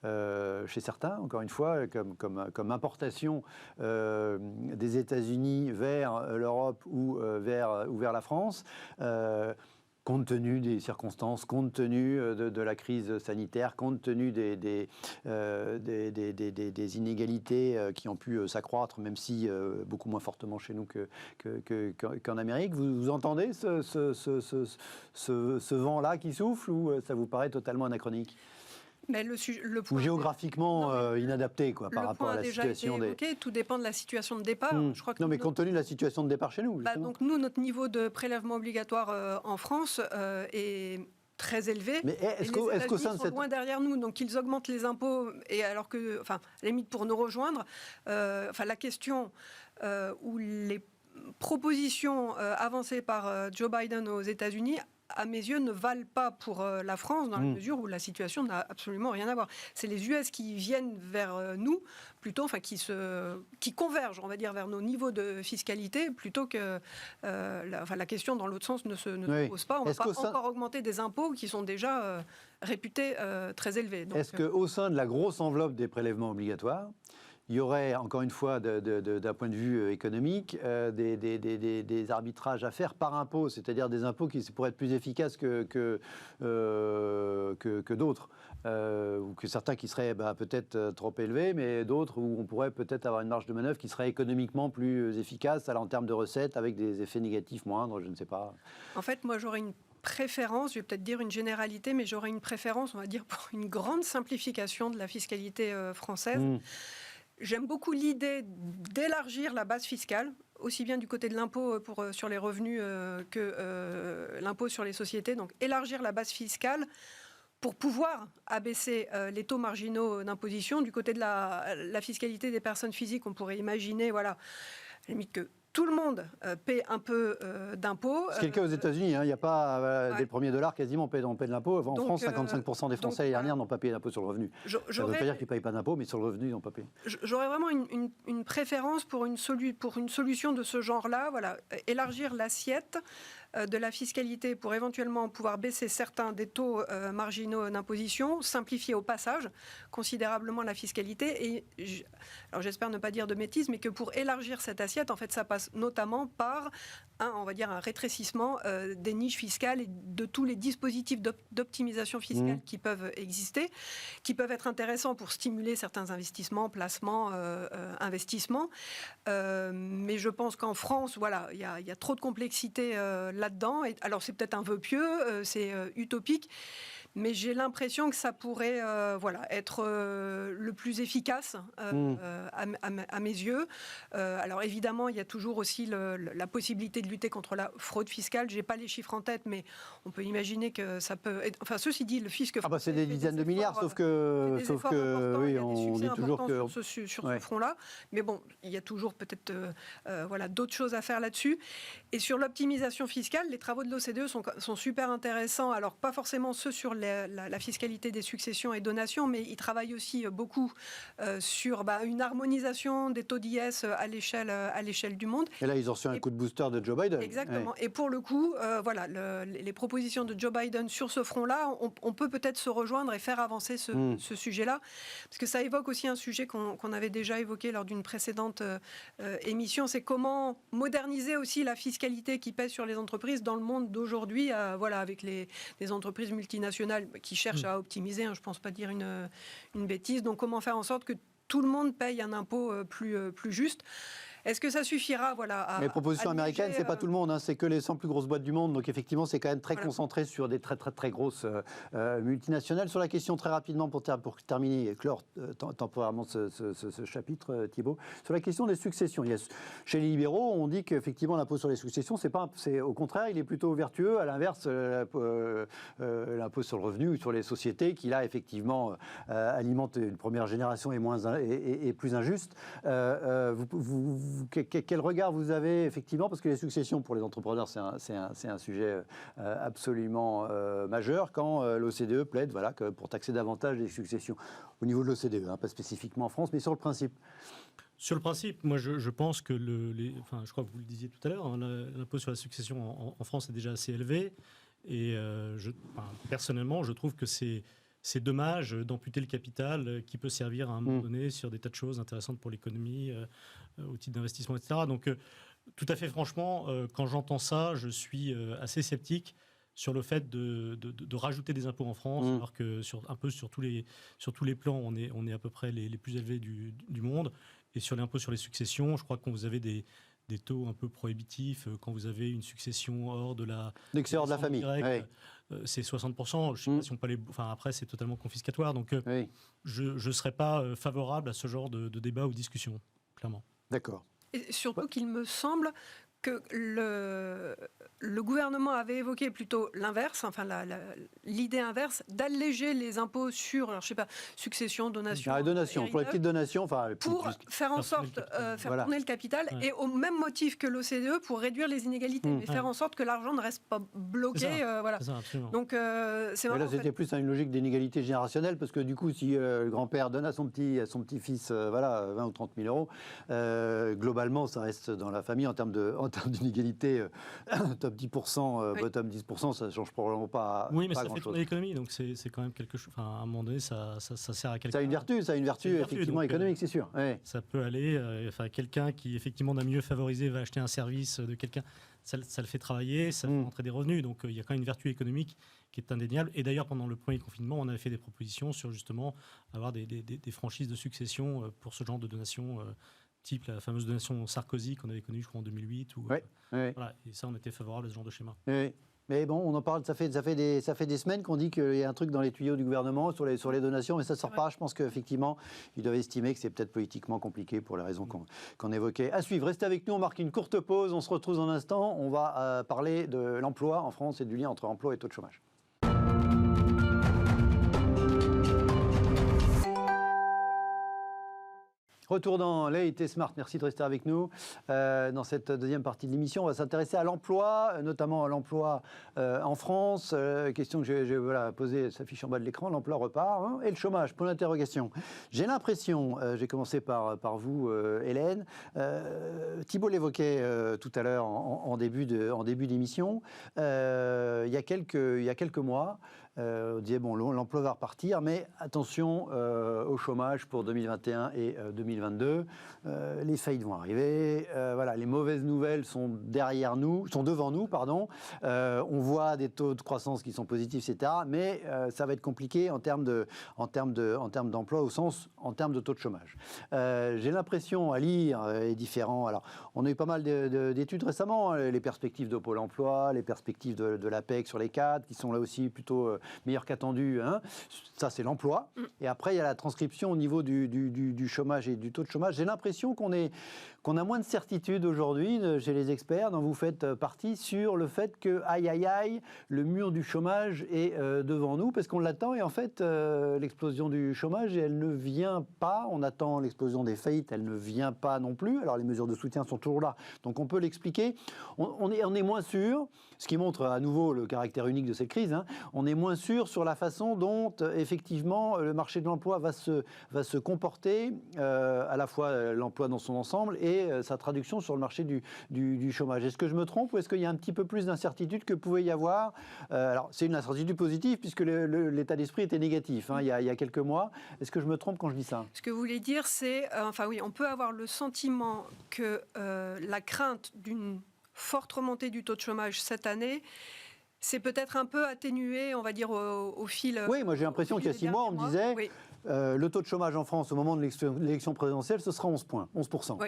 Chez certains, encore une fois, comme importation des États-Unis vers l'Europe ou vers la France, compte tenu des circonstances, compte tenu de la crise sanitaire, compte tenu des inégalités qui ont pu s'accroître, même si beaucoup moins fortement chez nous qu'en Amérique. Vous entendez ce vent-là qui souffle, ou ça vous paraît totalement anachronique ? Mais ou géographiquement inadapté par rapport à la situation des... Tout dépend de la situation de départ. Je crois que mais compte tenu de la situation de départ chez nous. Donc nous, notre niveau de prélèvement obligatoire en France est très élevé. Mais est-ce qu'au sein de sont loin derrière nous, donc ils augmentent les impôts, et alors que, à la limite pour nous rejoindre, la question ou les propositions avancées par Joe Biden aux États-Unis, à mes yeux, ne valent pas pour la France, dans la mesure où la situation n'a absolument rien à voir. C'est les US qui viennent vers nous, plutôt, qui convergent, on va dire, vers nos niveaux de fiscalité, plutôt que la question dans l'autre sens ne se pose pas. On ne va pas encore augmenter des impôts qui sont déjà réputés très élevés. Est-ce qu'au sein de la grosse enveloppe des prélèvements obligatoires, il y aurait, encore une fois, d'un point de vue économique, des arbitrages à faire par impôt, c'est-à-dire des impôts qui pourraient être plus efficaces que d'autres, ou que certains qui seraient peut-être trop élevés, mais d'autres où on pourrait peut-être avoir une marge de manœuvre qui serait économiquement plus efficace en termes de recettes, avec des effets négatifs moindres, je ne sais pas. En fait, moi, j'aurais une préférence, je vais peut-être dire une généralité, mais j'aurais une préférence, on va dire, pour une grande simplification de la fiscalité française. J'aime beaucoup l'idée d'élargir la base fiscale, aussi bien du côté de l'impôt sur les revenus que l'impôt sur les sociétés. Donc élargir la base fiscale pour pouvoir abaisser les taux marginaux d'imposition. Du côté de la fiscalité des personnes physiques, on pourrait imaginer, voilà, à la limite que tout le monde paie un peu d'impôts. C'est le cas aux États-Unis. Il n'y a pas des premiers dollars quasiment on paie de l'impôt. En France, 55% des Français l'année dernière n'ont pas payé d'impôt sur le revenu. Ça ne veut pas dire qu'ils ne payent pas d'impôt, mais sur le revenu, ils n'ont pas payé. J'aurais vraiment une préférence pour une solution de ce genre-là. Voilà, élargir l'assiette de la fiscalité pour éventuellement pouvoir baisser certains des taux marginaux d'imposition, simplifier au passage considérablement la fiscalité. Et alors j'espère ne pas dire de bêtises, mais que pour élargir cette assiette, en fait, ça passe notamment par on va dire un rétrécissement des niches fiscales et de tous les dispositifs d'optimisation fiscale qui peuvent exister, qui peuvent être intéressants pour stimuler certains investissements, placements, investissements. Mais je pense qu'en France, voilà, il y a trop de complexité là-dedans. Et, alors c'est peut-être un vœu pieux, c'est utopique, mais j'ai l'impression que ça pourrait être le plus efficace à mes yeux. Alors évidemment, il y a toujours aussi la possibilité de lutter contre la fraude fiscale. Je n'ai pas les chiffres en tête, mais on peut imaginer que ça peut être... Enfin, ceci dit, le fisc... c'est des dizaines de milliards, sauf que oui, on dit toujours que... Sur ce front-là. Mais bon, il y a toujours peut-être d'autres choses à faire là-dessus. Et sur l'optimisation fiscale, les travaux de l'OCDE sont super intéressants. Alors, pas forcément ceux sur la fiscalité des successions et donations, mais ils travaillent aussi beaucoup sur une harmonisation des taux d'IS à l'échelle du monde. Et là, ils ont reçu un coup de booster de Joe Biden. Exactement. Ouais. Et pour le coup, les propositions de Joe Biden sur ce front-là, on peut peut-être se rejoindre et faire avancer ce sujet-là, parce que ça évoque aussi un sujet qu'on avait déjà évoqué lors d'une précédente émission, c'est comment moderniser aussi la fiscalité qui pèse sur les entreprises dans le monde d'aujourd'hui, avec les entreprises multinationales qui cherchent à optimiser, je ne pense pas dire une bêtise, donc comment faire en sorte que tout le monde paye un impôt plus juste. Est-ce que ça suffira Les propositions américaines, c'est pas tout le monde, c'est que les 100 plus grosses boîtes du monde. Donc effectivement, c'est quand même très concentré sur des très très très grosses multinationales. Sur la question très rapidement pour terminer et clore temporairement ce chapitre, Thibault, sur la question des successions. Chez les libéraux, on dit qu'effectivement l'impôt sur les successions, c'est au contraire, il est plutôt vertueux. À l'inverse, l'impôt sur le revenu ou sur les sociétés, qui là effectivement alimente une première génération et plus injuste. Quel regard vous avez effectivement, parce que les successions pour les entrepreneurs c'est un sujet absolument majeur, quand l'OCDE plaide pour taxer davantage les successions au niveau de l'OCDE, pas spécifiquement en France, mais sur le principe. Sur le principe, moi je pense que je crois que vous le disiez tout à l'heure, l'impôt sur la succession en France est déjà assez élevé, et personnellement je trouve que c'est dommage d'amputer le capital qui peut servir à un moment donné sur des tas de choses intéressantes pour l'économie, au titre d'investissement, etc. Donc, tout à fait franchement, quand j'entends ça, je suis assez sceptique sur le fait de rajouter des impôts en France, alors que sur tous les plans, on est à peu près les plus élevés du monde. Et sur l'impôt sur les successions, je crois que quand vous avez des taux un peu prohibitifs, quand vous avez une succession hors de la... L'excédent de la famille, directe, c'est 60%. Je sais pas si on peut après, c'est totalement confiscatoire. Donc, je ne serais pas favorable à ce genre de débat ou discussion, clairement. D'accord. Et surtout qu'il me semble que le gouvernement avait évoqué plutôt l'inverse, l'idée inverse, d'alléger les impôts sur, alors, je sais pas, succession, donation. Les donations, pour les petites donations, pour faire en sorte faire tourner le capital, et au même motif que l'OCDE pour réduire les inégalités, mais faire en sorte que l'argent ne reste pas bloqué. C'est ça, absolument. Donc c'est vraiment. Là, c'était plus une logique d'inégalité générationnelle, parce que du coup, si le grand-père donne à son petit-fils 20 ou 30 000 euros, globalement, ça reste dans la famille en termes d'inégalité. Top 10%, bottom 10%, ça ne change probablement pas. Oui, mais pas ça fait tourner l'économie, donc c'est quand même quelque chose. À un moment donné, ça sert à quelqu'un. Ça a une vertu effectivement donc, économique, c'est sûr. Ça peut aller. Quelqu'un qui, effectivement, d'un milieu favorisé va acheter un service de quelqu'un, ça le fait travailler, ça fait rentrer des revenus. Donc, il y a quand même une vertu économique qui est indéniable. Et d'ailleurs, pendant le premier confinement, on avait fait des propositions sur justement avoir des franchises de succession pour ce genre de donations. Type la fameuse donation Sarkozy qu'on avait connue, je crois, en 2008. Et ça, on était favorable à ce genre de schéma. Oui. Mais bon, on en parle, ça fait des semaines qu'on dit qu'il y a un truc dans les tuyaux du gouvernement sur les donations, mais ça ne sort pas. Je pense qu'effectivement, ils doivent estimer que c'est peut-être politiquement compliqué pour les raisons qu'on évoquait. À suivre, restez avec nous, on marque une courte pause, on se retrouve dans un instant. On va parler de l'emploi en France et du lien entre emploi et taux de chômage. Retour dans Late & Smart. Merci de rester avec nous. Dans cette deuxième partie de l'émission, on va s'intéresser à l'emploi, notamment à l'emploi en France. Question que je vais poser, s'affiche en bas de l'écran. L'emploi repart. Et le chômage, point d'interrogation. J'ai l'impression, j'ai commencé par vous, Hélène. Thibault l'évoquait tout à l'heure en début d'émission. Il y a quelques mois, on disait bon, l'emploi va repartir, mais attention au chômage pour 2021 et 2022. Les faillites vont arriver. Voilà, les mauvaises nouvelles sont devant nous. On voit des taux de croissance qui sont positifs, etc. Mais ça va être compliqué en termes d'emploi, en termes de taux de chômage. J'ai l'impression à lire les différents. Alors, on a eu pas mal d'études récemment, les perspectives de Pôle emploi, les perspectives de l'APEC sur les cadres, qui sont là aussi plutôt meilleures qu'attendues. Ça, c'est l'emploi. Et après, il y a la transcription au niveau du chômage et du taux de chômage. J'ai l'impression qu'on a moins de certitude aujourd'hui chez les experts, dont vous faites partie, sur le fait que, le mur du chômage est devant nous, parce qu'on l'attend. Et en fait, l'explosion du chômage, elle ne vient pas. On attend l'explosion des faillites, elle ne vient pas non plus. Alors, les mesures de soutien sont toujours là, donc on peut l'expliquer. On est moins sûr, ce qui montre à nouveau le caractère unique de cette crise. On est moins sûr sur la façon dont, effectivement, le marché de l'emploi va se comporter, à la fois l'emploi dans son ensemble et sa traduction sur le marché du chômage. Est-ce que je me trompe ou est-ce qu'il y a un petit peu plus d'incertitude que pouvait y avoir alors, c'est une incertitude positive puisque l'état d'esprit était négatif il y a quelques mois. Est-ce que je me trompe quand je dis ça? Ce que vous voulez dire, c'est... oui, on peut avoir le sentiment que la crainte d'une forte remontée du taux de chômage cette année, c'est peut-être un peu atténué, on va dire, au fil... Oui, moi j'ai l'impression qu'il y a 6 mois, on me disait... Oui. Le taux de chômage en France au moment de l'élection présidentielle, ce sera 11%. Oui.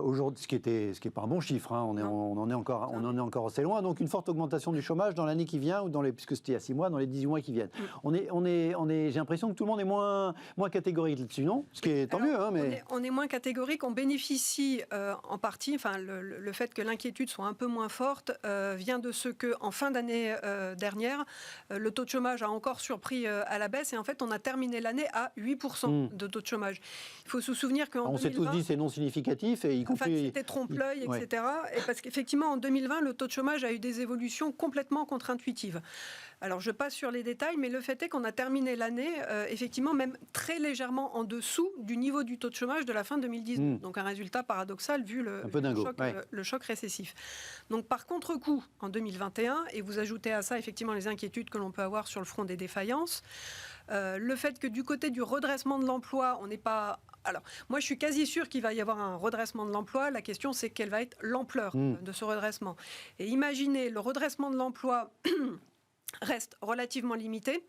Aujourd'hui, ce qui n'est pas un bon chiffre, on en est encore assez loin. Donc une forte augmentation du chômage dans l'année qui vient, puisque c'était il y a 6 mois, dans les 18 mois qui viennent. J'ai l'impression que tout le monde est moins catégorique là-dessus, non? Ce qui est tant mieux. Mais... On est moins catégorique, on bénéficie en partie, le fait que l'inquiétude soit un peu moins forte vient de ce qu'en fin d'année dernière, le taux de chômage a encore surpris à la baisse et en fait on a terminé l'année à 8% de taux de chômage. Il faut se souvenir qu'en 2020... On s'est tous dit c'est non significatif et y compris... c'était trompe-l'œil, etc. Et parce qu'effectivement, en 2020, le taux de chômage a eu des évolutions complètement contre-intuitives. Alors, je passe sur les détails, mais le fait est qu'on a terminé l'année, effectivement, même très légèrement en dessous du niveau du taux de chômage de la fin 2019. Donc, un résultat paradoxal vu le choc récessif. Donc, par contre-coup, en 2021, et vous ajoutez à ça, effectivement, les inquiétudes que l'on peut avoir sur le front des défaillances, le fait que du côté du redressement de l'emploi, on n'est pas... Alors, moi, je suis quasi sûre qu'il va y avoir un redressement de l'emploi. La question, c'est quelle va être l'ampleur de ce redressement. Et imaginez, le redressement de l'emploi reste relativement limité.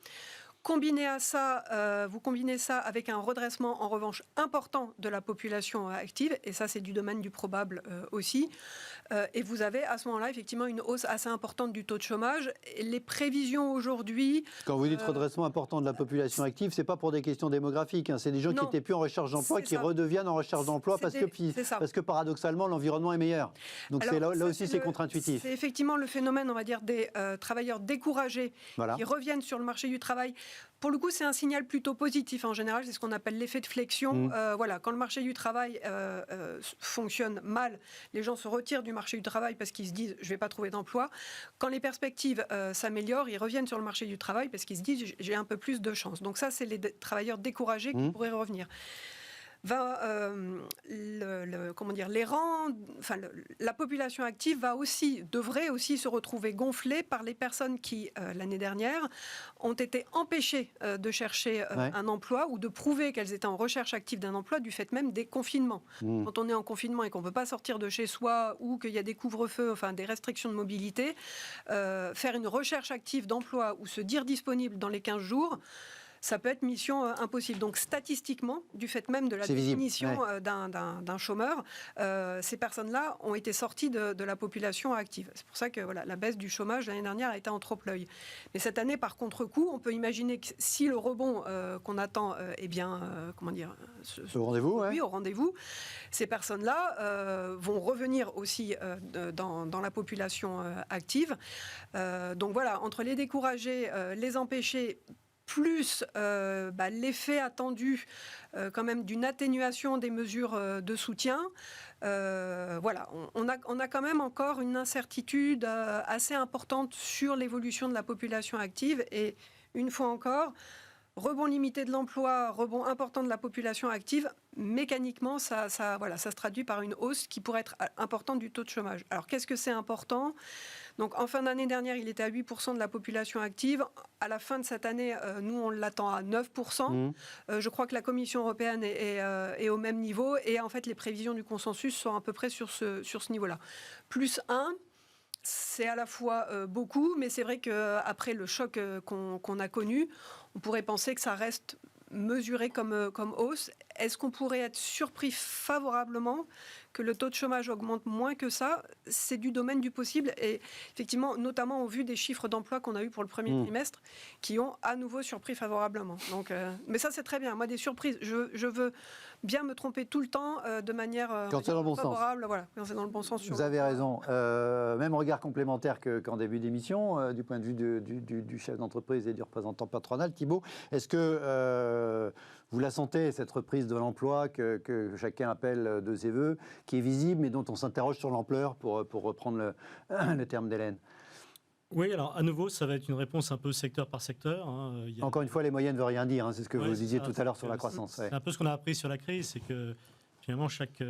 Combiné à ça, vous combinez ça avec un redressement, en revanche, important de la population active, et ça, c'est du domaine du probable aussi. Et vous avez à ce moment-là, effectivement, une hausse assez importante du taux de chômage. Et les prévisions aujourd'hui... Quand vous dites redressement important de la population active, c'est pas pour des questions démographiques. C'est des gens qui n'étaient plus en recherche d'emploi, qui redeviennent en recherche d'emploi parce que paradoxalement, l'environnement est meilleur. Donc alors, là aussi, c'est contre-intuitif. C'est effectivement le phénomène, on va dire, des travailleurs découragés qui reviennent sur le marché du travail. Pour le coup, c'est un signal plutôt positif. En général, c'est ce qu'on appelle l'effet de flexion. Quand le marché du travail fonctionne mal, les gens se retirent du marché du travail parce qu'ils se disent « je ne vais pas trouver d'emploi ». Quand les perspectives s'améliorent, ils reviennent sur le marché du travail parce qu'ils se disent « j'ai un peu plus de chance ». Donc ça, c'est les travailleurs découragés qui pourraient revenir. La population active devrait aussi se retrouver gonflée par les personnes qui, l'année dernière, ont été empêchées de chercher un emploi ou de prouver qu'elles étaient en recherche active d'un emploi du fait même des confinements. Quand on est en confinement et qu'on ne peut pas sortir de chez soi ou qu'il y a des couvre-feux, des restrictions de mobilité, faire une recherche active d'emploi ou se dire disponible dans les 15 jours, ça peut être mission impossible. Donc statistiquement, du fait même de la définition d'un chômeur, ces personnes-là ont été sorties de la population active. C'est pour ça que la baisse du chômage l'année dernière a été en trompe-l'œil. Mais cette année, par contre-coup, on peut imaginer que si le rebond qu'on attend au rendez-vous, ces personnes-là vont revenir aussi dans la population active. Donc voilà, entre les découragés, les empêchés, plus l'effet attendu quand même d'une atténuation des mesures de soutien. On a quand même encore une incertitude assez importante sur l'évolution de la population active. Et une fois encore, rebond limité de l'emploi, rebond important de la population active, mécaniquement, ça se traduit par une hausse qui pourrait être importante du taux de chômage. Alors, qu'est-ce que c'est important ? Donc, en fin d'année dernière, il était à 8% de la population active. À la fin de cette année, nous, on l'attend à 9%. Je crois que la Commission européenne est au même niveau. Et en fait, les prévisions du consensus sont à peu près sur ce niveau-là. Plus 1, c'est à la fois beaucoup, mais c'est vrai qu'après le choc qu'on a connu, on pourrait penser que ça reste mesuré comme hausse. Est-ce qu'on pourrait être surpris favorablement que le taux de chômage augmente moins que ça? C'est du domaine du possible. Et effectivement, notamment au vu des chiffres d'emploi qu'on a eu pour le premier trimestre, qui ont à nouveau surpris favorablement. Donc, mais ça, c'est très bien. Moi, des surprises, je veux bien me tromper tout le temps de manière quand c'est dans le bon favorable. Sens. Voilà, quand c'est dans le bon sens. Vous avez raison. Même regard complémentaire qu'en début d'émission, du point de vue du chef d'entreprise et du représentant patronal, Thibault, est-ce que vous la sentez, cette reprise de l'emploi que chacun appelle de ses voeux, qui est visible, mais dont on s'interroge sur l'ampleur, pour reprendre le terme d'Hélène? Oui, alors à nouveau, ça va être une réponse un peu secteur par secteur. Encore une fois, les moyennes ne veulent rien dire, hein, c'est ce que vous disiez tout à l'heure sur la croissance. C'est un peu ce qu'on a appris sur la crise, c'est que finalement, chaque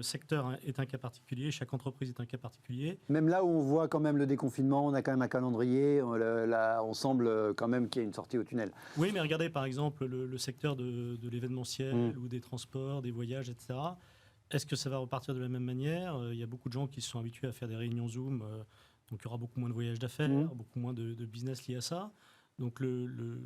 secteur est un cas particulier, chaque entreprise est un cas particulier. Même là où on voit quand même le déconfinement, on a quand même un calendrier, on semble quand même qu'il y a une sortie au tunnel. Oui, mais regardez par exemple le secteur de l'événementiel ou des transports, des voyages, etc. Est-ce que ça va repartir de la même manière? Il y a beaucoup de gens qui se sont habitués à faire des réunions Zoom, donc il y aura beaucoup moins de voyages d'affaires, beaucoup moins de business liés à ça. Donc le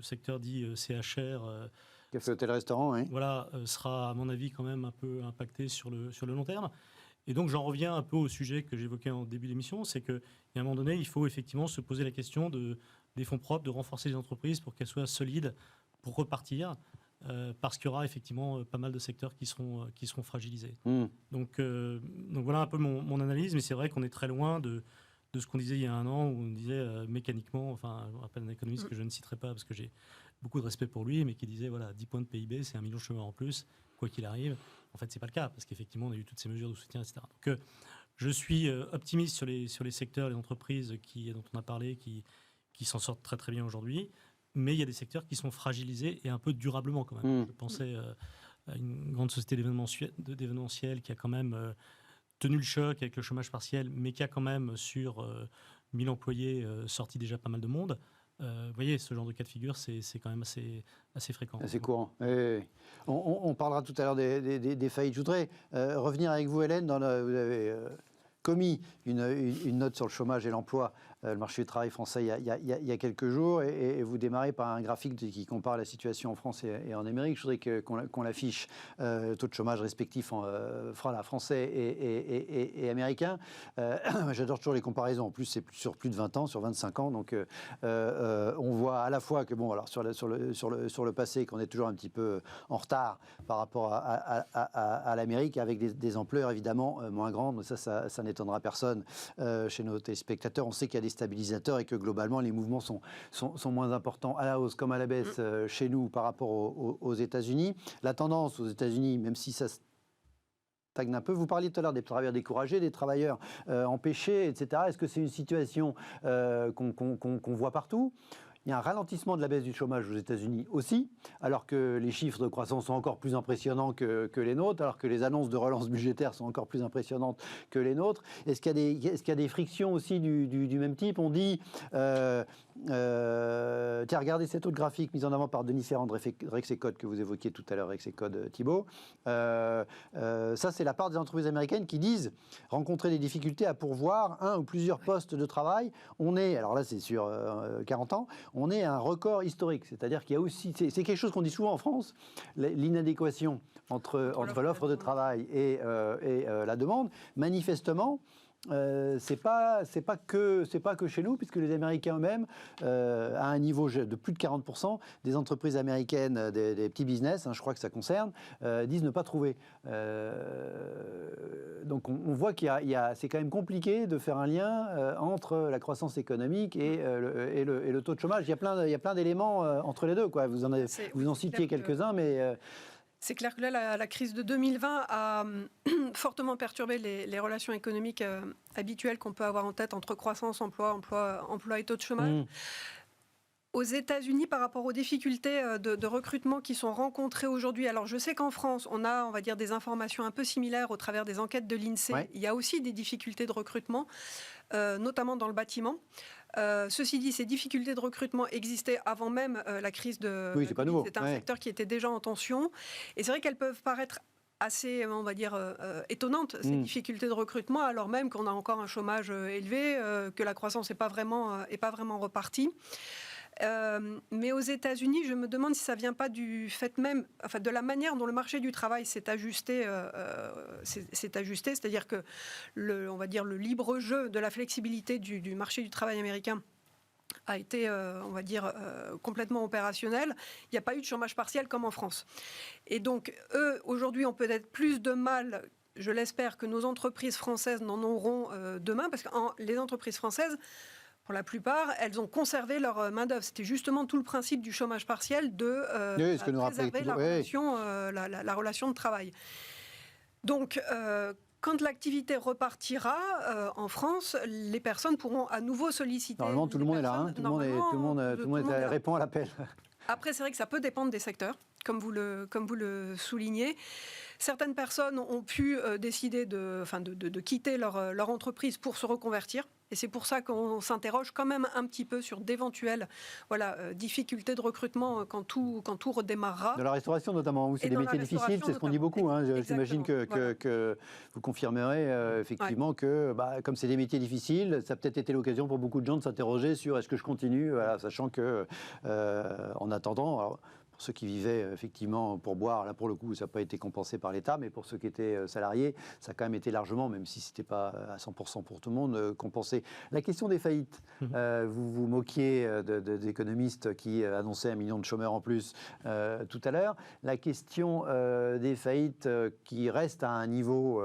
secteur dit CHR... Café, hôtel, restaurant, oui. Voilà, sera à mon avis quand même un peu impacté sur le long terme. Et donc j'en reviens un peu au sujet que j'évoquais en début d'émission, c'est qu'à un moment donné, il faut effectivement se poser la question des fonds propres, de renforcer les entreprises pour qu'elles soient solides pour repartir, parce qu'il y aura effectivement pas mal de secteurs qui seront fragilisés. Donc voilà un peu mon analyse, mais c'est vrai qu'on est très loin de ce qu'on disait il y a un an, où on disait mécaniquement, enfin, je me rappelle un économiste que je ne citerai pas parce que j'ai beaucoup de respect pour lui, mais qui disait, voilà, 10 points de PIB, c'est 1 million de chômeurs en plus, quoi qu'il arrive. En fait, c'est pas le cas, parce qu'effectivement, on a eu toutes ces mesures de soutien, etc. Donc, je suis optimiste sur les secteurs, les entreprises dont on a parlé, qui s'en sortent très très bien aujourd'hui, mais il y a des secteurs qui sont fragilisés et un peu durablement quand même. Je pensais à une grande société d'événementiel qui a quand même tenu le choc avec le chômage partiel, mais qui a quand même sur 1000 employés sorti déjà pas mal de monde. Vous voyez, ce genre de cas de figure, c'est quand même assez fréquent. Assez courant. On parlera tout à l'heure des faillites. Je voudrais revenir avec vous, Hélène. Vous avez commis une note sur le chômage et l'emploi, le marché du travail français, il y a quelques jours, et vous démarrez par un graphique qui compare la situation en France et en Amérique. Je voudrais qu'on l'affiche, taux de chômage respectif français et américain. J'adore toujours les comparaisons. En plus, c'est sur plus de 20 ans, sur 25 ans. Donc, on voit à la fois que, bon, alors sur le passé, qu'on est toujours un petit peu en retard par rapport à l'Amérique, avec des ampleurs évidemment moins grandes. Ça n'étonnera personne chez nos téléspectateurs. On sait qu'il y a des stabilisateurs et que globalement les mouvements sont moins importants à la hausse comme à la baisse chez nous par rapport aux États-Unis. La tendance aux États-Unis, même si ça stagne un peu, vous parliez tout à l'heure des travailleurs découragés, des travailleurs empêchés, etc. Est-ce que c'est une situation qu'on voit partout ? Il y a un ralentissement de la baisse du chômage aux États-Unis aussi, alors que les chiffres de croissance sont encore plus impressionnants que les nôtres, alors que les annonces de relance budgétaire sont encore plus impressionnantes que les nôtres. Est-ce qu'il y a des frictions aussi du même type? On dit, tiens, regardez cet autre graphique mis en avant par Denis Ferrand de Rexecode que vous évoquiez tout à l'heure, Rexecode Thibault. Ça, c'est la part des entreprises américaines qui disent rencontrer des difficultés à pourvoir un ou plusieurs postes de travail. On est, alors là, c'est sur 40 ans, on est à un record historique. C'est-à-dire qu'il y a aussi, c'est quelque chose qu'on dit souvent en France, l'inadéquation entre l'offre de travail et la demande. Manifestement, c'est pas que chez nous, puisque les Américains eux-mêmes, à un niveau de plus de 40%, des entreprises américaines, des petits business, je crois que ça concerne, disent ne pas trouver. Donc on voit c'est quand même compliqué de faire un lien entre la croissance économique et le taux de chômage. Il y a plein d'éléments entre les deux, quoi. Vous en citiez quelques-uns, mais... C'est clair que là, la crise de 2020 a fortement perturbé les relations économiques habituelles qu'on peut avoir en tête entre croissance, emploi et taux de chômage. Aux États-Unis, par rapport aux difficultés de recrutement qui sont rencontrées aujourd'hui, alors je sais qu'en France, on va dire, des informations un peu similaires au travers des enquêtes de l'INSEE. Ouais. Il y a aussi des difficultés de recrutement, notamment dans le bâtiment. Ceci dit, ces difficultés de recrutement existaient avant même la crise de... Oui, c'est pas nouveau. C'est un secteur qui était déjà en tension. Et c'est vrai qu'elles peuvent paraître assez, on va dire, étonnantes, ces difficultés de recrutement, alors même qu'on a encore un chômage élevé, que la croissance n'est pas vraiment repartie. Mais aux États-Unis, je me demande si ça ne vient pas du fait même, enfin, de la manière dont le marché du travail s'est ajusté, c'est-à-dire que on va dire le libre jeu de la flexibilité du marché du travail américain a été, on va dire, complètement opérationnel. Il n'y a pas eu de chômage partiel comme en France. Et donc, eux, aujourd'hui, ont peut-être plus de mal, je l'espère, que nos entreprises françaises n'en auront demain, parce que les entreprises françaises, pour la plupart, elles ont conservé leur main-d'œuvre. C'était justement tout le principe du chômage partiel de préserver la relation de travail. Donc, quand l'activité repartira en France, les personnes pourront à nouveau solliciter. Normalement, tout le monde est là. Tout le monde répond à l'appel. Après, c'est vrai que ça peut dépendre des secteurs, comme vous le soulignez. Certaines personnes ont pu décider de quitter leur entreprise pour se reconvertir. Et c'est pour ça qu'on s'interroge quand même un petit peu sur d'éventuelles difficultés de recrutement quand tout redémarrera. Dans la restauration notamment, où c'est des métiers difficiles, c'est ce qu'on dit beaucoup. J'imagine que vous confirmerez effectivement que comme c'est des métiers difficiles, ça a peut-être été l'occasion pour beaucoup de gens de s'interroger sur est-ce que je continue, sachant que en attendant... Alors, pour ceux qui vivaient effectivement pour boire, là pour le coup ça n'a pas été compensé par l'État, mais pour ceux qui étaient salariés, ça a quand même été largement, même si ce n'était pas à 100% pour tout le monde, compensé. La question des faillites, vous vous moquiez d'économistes qui annonçaient 1 million de chômeurs en plus tout à l'heure. La question des faillites qui reste à un niveau...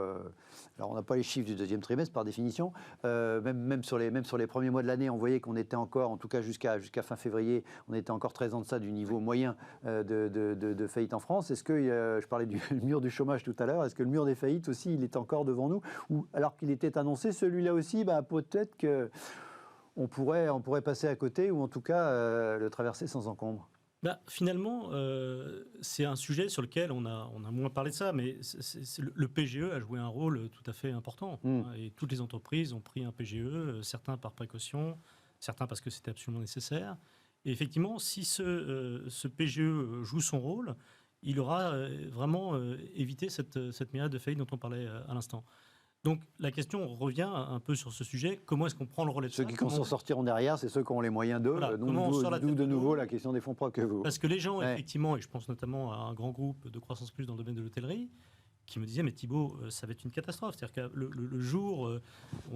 alors on n'a pas les chiffres du deuxième trimestre par définition, même sur les premiers mois de l'année, on voyait qu'on était encore, en tout cas jusqu'à fin février, on était encore très en deçà du niveau moyen de faillite en France. Est-ce que, je parlais du mur du chômage tout à l'heure, est-ce que le mur des faillites aussi, il est encore devant nous? Ou alors qu'il était annoncé, celui-là aussi, peut-être qu'on pourrait passer à côté, ou en tout cas le traverser sans encombre? Finalement, c'est un sujet sur lequel on a moins parlé de ça, mais le PGE a joué un rôle tout à fait important. Et toutes les entreprises ont pris un PGE, certains par précaution, certains parce que c'était absolument nécessaire. Et effectivement, si ce PGE joue son rôle, il aura vraiment évité cette myriade de faillites dont on parlait à l'instant. Donc la question revient un peu sur ce sujet. Comment est-ce qu'on prend le relais de ça? Ceux qui s'en sortiront derrière, c'est ceux qui ont les moyens d'eux. Voilà, d'où de nouveau la question des fonds propres que vous... Parce que les gens, effectivement, et je pense notamment à un grand groupe de Croissance Plus dans le domaine de l'hôtellerie, qui me disait, mais Thibault, ça va être une catastrophe. C'est-à-dire que le jour,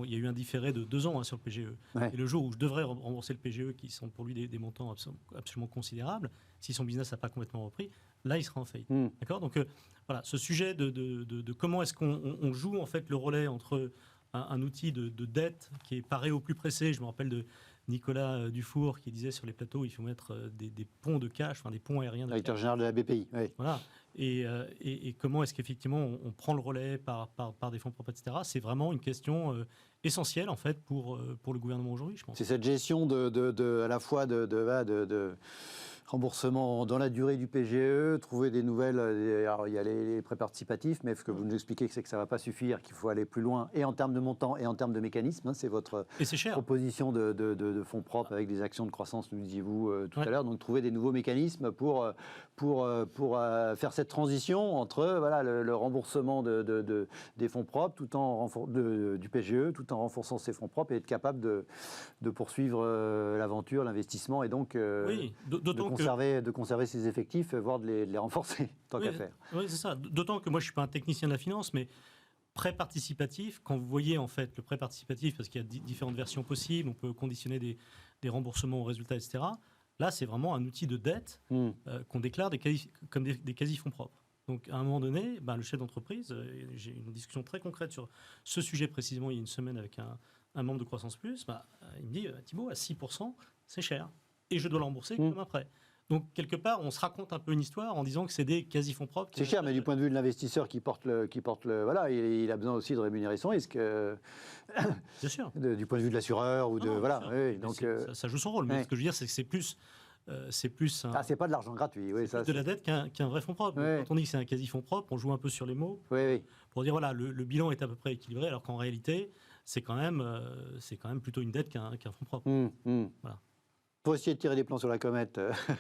il y a eu un différé de 2 ans sur le PGE. Et le jour où je devrais rembourser le PGE, qui sont pour lui des montants absolument considérables, si son business n'a pas complètement repris, là, il sera en faillite. D'accord. Donc, voilà, ce sujet de comment est-ce qu'on joue en fait le relais entre un outil de dette qui est paré au plus pressé. Je me rappelle de Nicolas Dufour qui disait sur les plateaux, il faut mettre des ponts de cash, des ponts aériens. Directeur général de la BPI. Oui. Voilà. Et comment est-ce qu'effectivement on prend le relais par des fonds propres, etc. C'est vraiment une question essentielle en fait pour le gouvernement aujourd'hui, je pense. C'est cette gestion à la fois de remboursement dans la durée du PGE, trouver des nouvelles. Alors, il y a les prêts participatifs, mais ce que vous nous expliquez, c'est que ça ne va pas suffire, qu'il faut aller plus loin, et en termes de montant, et en termes de mécanisme. C'est votre proposition de fonds propres avec des actions de croissance, nous disiez-vous tout à l'heure. Donc, trouver des nouveaux mécanismes pour faire cette transition entre le remboursement des fonds propres du PGE, tout en renforçant ses fonds propres et être capable de poursuivre l'aventure, l'investissement, et donc de conserver ses effectifs, voire de les renforcer, tant qu'à faire. Oui, c'est ça. D'autant que moi, je ne suis pas un technicien de la finance, mais prêt participatif, quand vous voyez en fait le prêt participatif, parce qu'il y a différentes versions possibles, on peut conditionner des remboursements aux résultats, etc. Là, c'est vraiment un outil de dette qu'on déclare comme des quasi-fonds propres. Donc, à un moment donné, le chef d'entreprise, j'ai eu une discussion très concrète sur ce sujet précisément il y a une semaine avec un membre de Croissance Plus, il me dit, Thibaut, à 6%, c'est cher. Et je dois le rembourser comme après. Donc, quelque part, on se raconte un peu une histoire en disant que c'est des quasi-fonds propres. C'est cher, mais du point de vue de l'investisseur qui porte le voilà, il a besoin aussi de rémunérer son risque. Bien sûr. Du point de vue de l'assureur ou de voilà. Oui, donc ça joue son rôle. Mais ce que je veux dire, c'est que c'est plus c'est pas de l'argent gratuit. Oui, ça, de la dette qu'un vrai fonds propre. Oui. Quand on dit que c'est un quasi-fonds propre, on joue un peu sur les mots pour dire voilà, le bilan est à peu près équilibré, alors qu'en réalité, c'est quand même plutôt une dette qu'un fonds propre. Voilà. Pour essayer de tirer des plans sur la comète,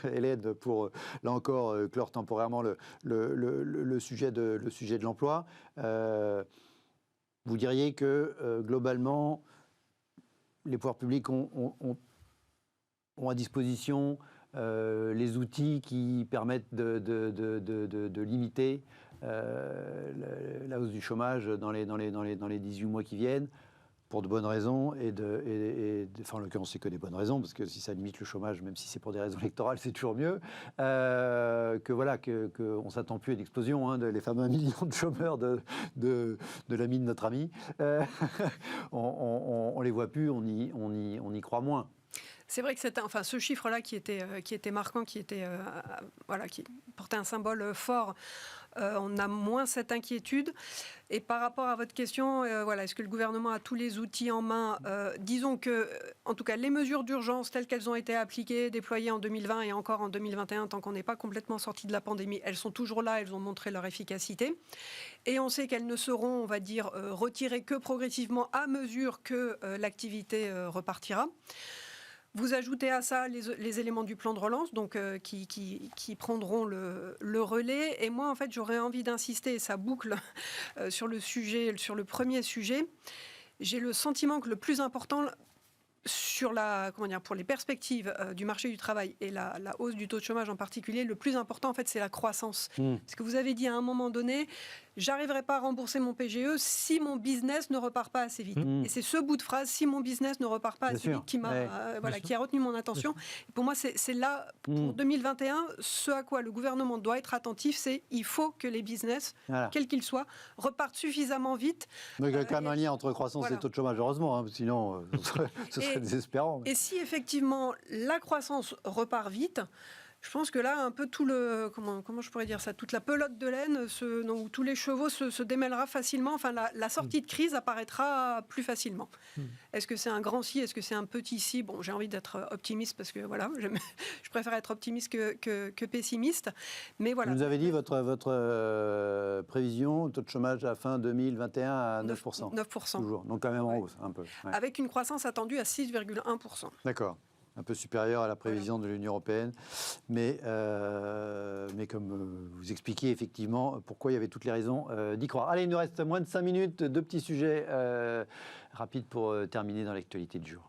Hélène, pour là encore clore temporairement le sujet de l'emploi, vous diriez que globalement, les pouvoirs publics ont à disposition les outils qui permettent de limiter la hausse du chômage dans les 18 mois qui viennent, pour de bonnes raisons, enfin en l'occurrence c'est que des bonnes raisons, parce que si ça limite le chômage, même si c'est pour des raisons électorales, c'est toujours mieux, qu'on ne s'attend plus à une explosion, les fameux 1 million de chômeurs de l'ami de notre ami, on les voit plus, on y croit moins. C'est vrai que ce chiffre-là qui était marquant, qui portait un symbole fort, on a moins cette inquiétude. Et par rapport à votre question, est-ce que le gouvernement a tous les outils en main ? Disons que, en tout cas, les mesures d'urgence telles qu'elles ont été appliquées, déployées en 2020 et encore en 2021, tant qu'on n'est pas complètement sorti de la pandémie, elles sont toujours là, elles ont montré leur efficacité. Et on sait qu'elles ne seront, on va dire, retirées que progressivement à mesure que l'activité repartira. Vous ajoutez à ça les éléments du plan de relance, donc qui prendront le relais. Et moi, en fait, j'aurais envie d'insister, et ça boucle sur le premier sujet. J'ai le sentiment que le plus important pour les perspectives du marché du travail et la hausse du taux de chômage en particulier, le plus important, en fait, c'est la croissance. Parce que vous avez dit à un moment donné, j'arriverai pas à rembourser mon PGE si mon business ne repart pas assez vite. Et c'est ce bout de phrase, si mon business ne repart pas assez vite, qui a retenu mon attention. Et pour moi, c'est là, pour 2021, ce à quoi le gouvernement doit être attentif, c'est il faut que les business, quels qu'ils soient, repartent suffisamment vite. Donc il y a quand même un lien entre croissance et taux de chômage, heureusement, sinon ce serait désespérant. Et si effectivement la croissance repart vite, je pense que là, un peu tout comment je pourrais dire ça, toute la pelote de laine, où tous les chevaux se démêlera facilement. Enfin, la sortie de crise apparaîtra plus facilement. Est-ce que c'est un grand si? Est-ce que c'est un petit si? Bon, j'ai envie d'être optimiste parce que voilà, je préfère être optimiste que pessimiste. Mais voilà. Vous nous avez dit votre prévision, taux de chômage à fin 2021 à 9%. 9%. Toujours. Donc quand même en hausse, un peu. Ouais. Avec une croissance attendue à 6,1%. D'accord. Un peu supérieur à la prévision de l'Union européenne. Mais comme vous expliquiez effectivement pourquoi il y avait toutes les raisons d'y croire. Allez, il nous reste moins de 5 minutes, 2 petits sujets rapides pour terminer dans l'actualité du jour.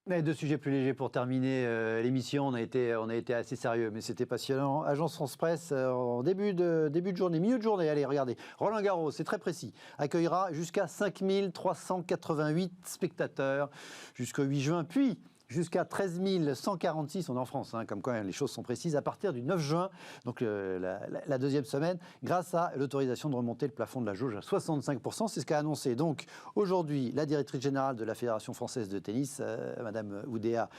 Mais 2 sujets plus légers pour terminer l'émission. On a été assez sérieux, mais c'était passionnant. Agence France Presse, en début de journée, milieu de journée, allez, regardez. Roland Garros, c'est très précis, accueillera jusqu'à 5388 spectateurs jusqu'au 8 juin, puis jusqu'à 13 146, on est en France, comme quoi les choses sont précises, à partir du 9 juin, donc la deuxième semaine, grâce à l'autorisation de remonter le plafond de la jauge à 65%. C'est ce qu'a annoncé donc aujourd'hui la directrice générale de la Fédération française de tennis, Madame Oudéa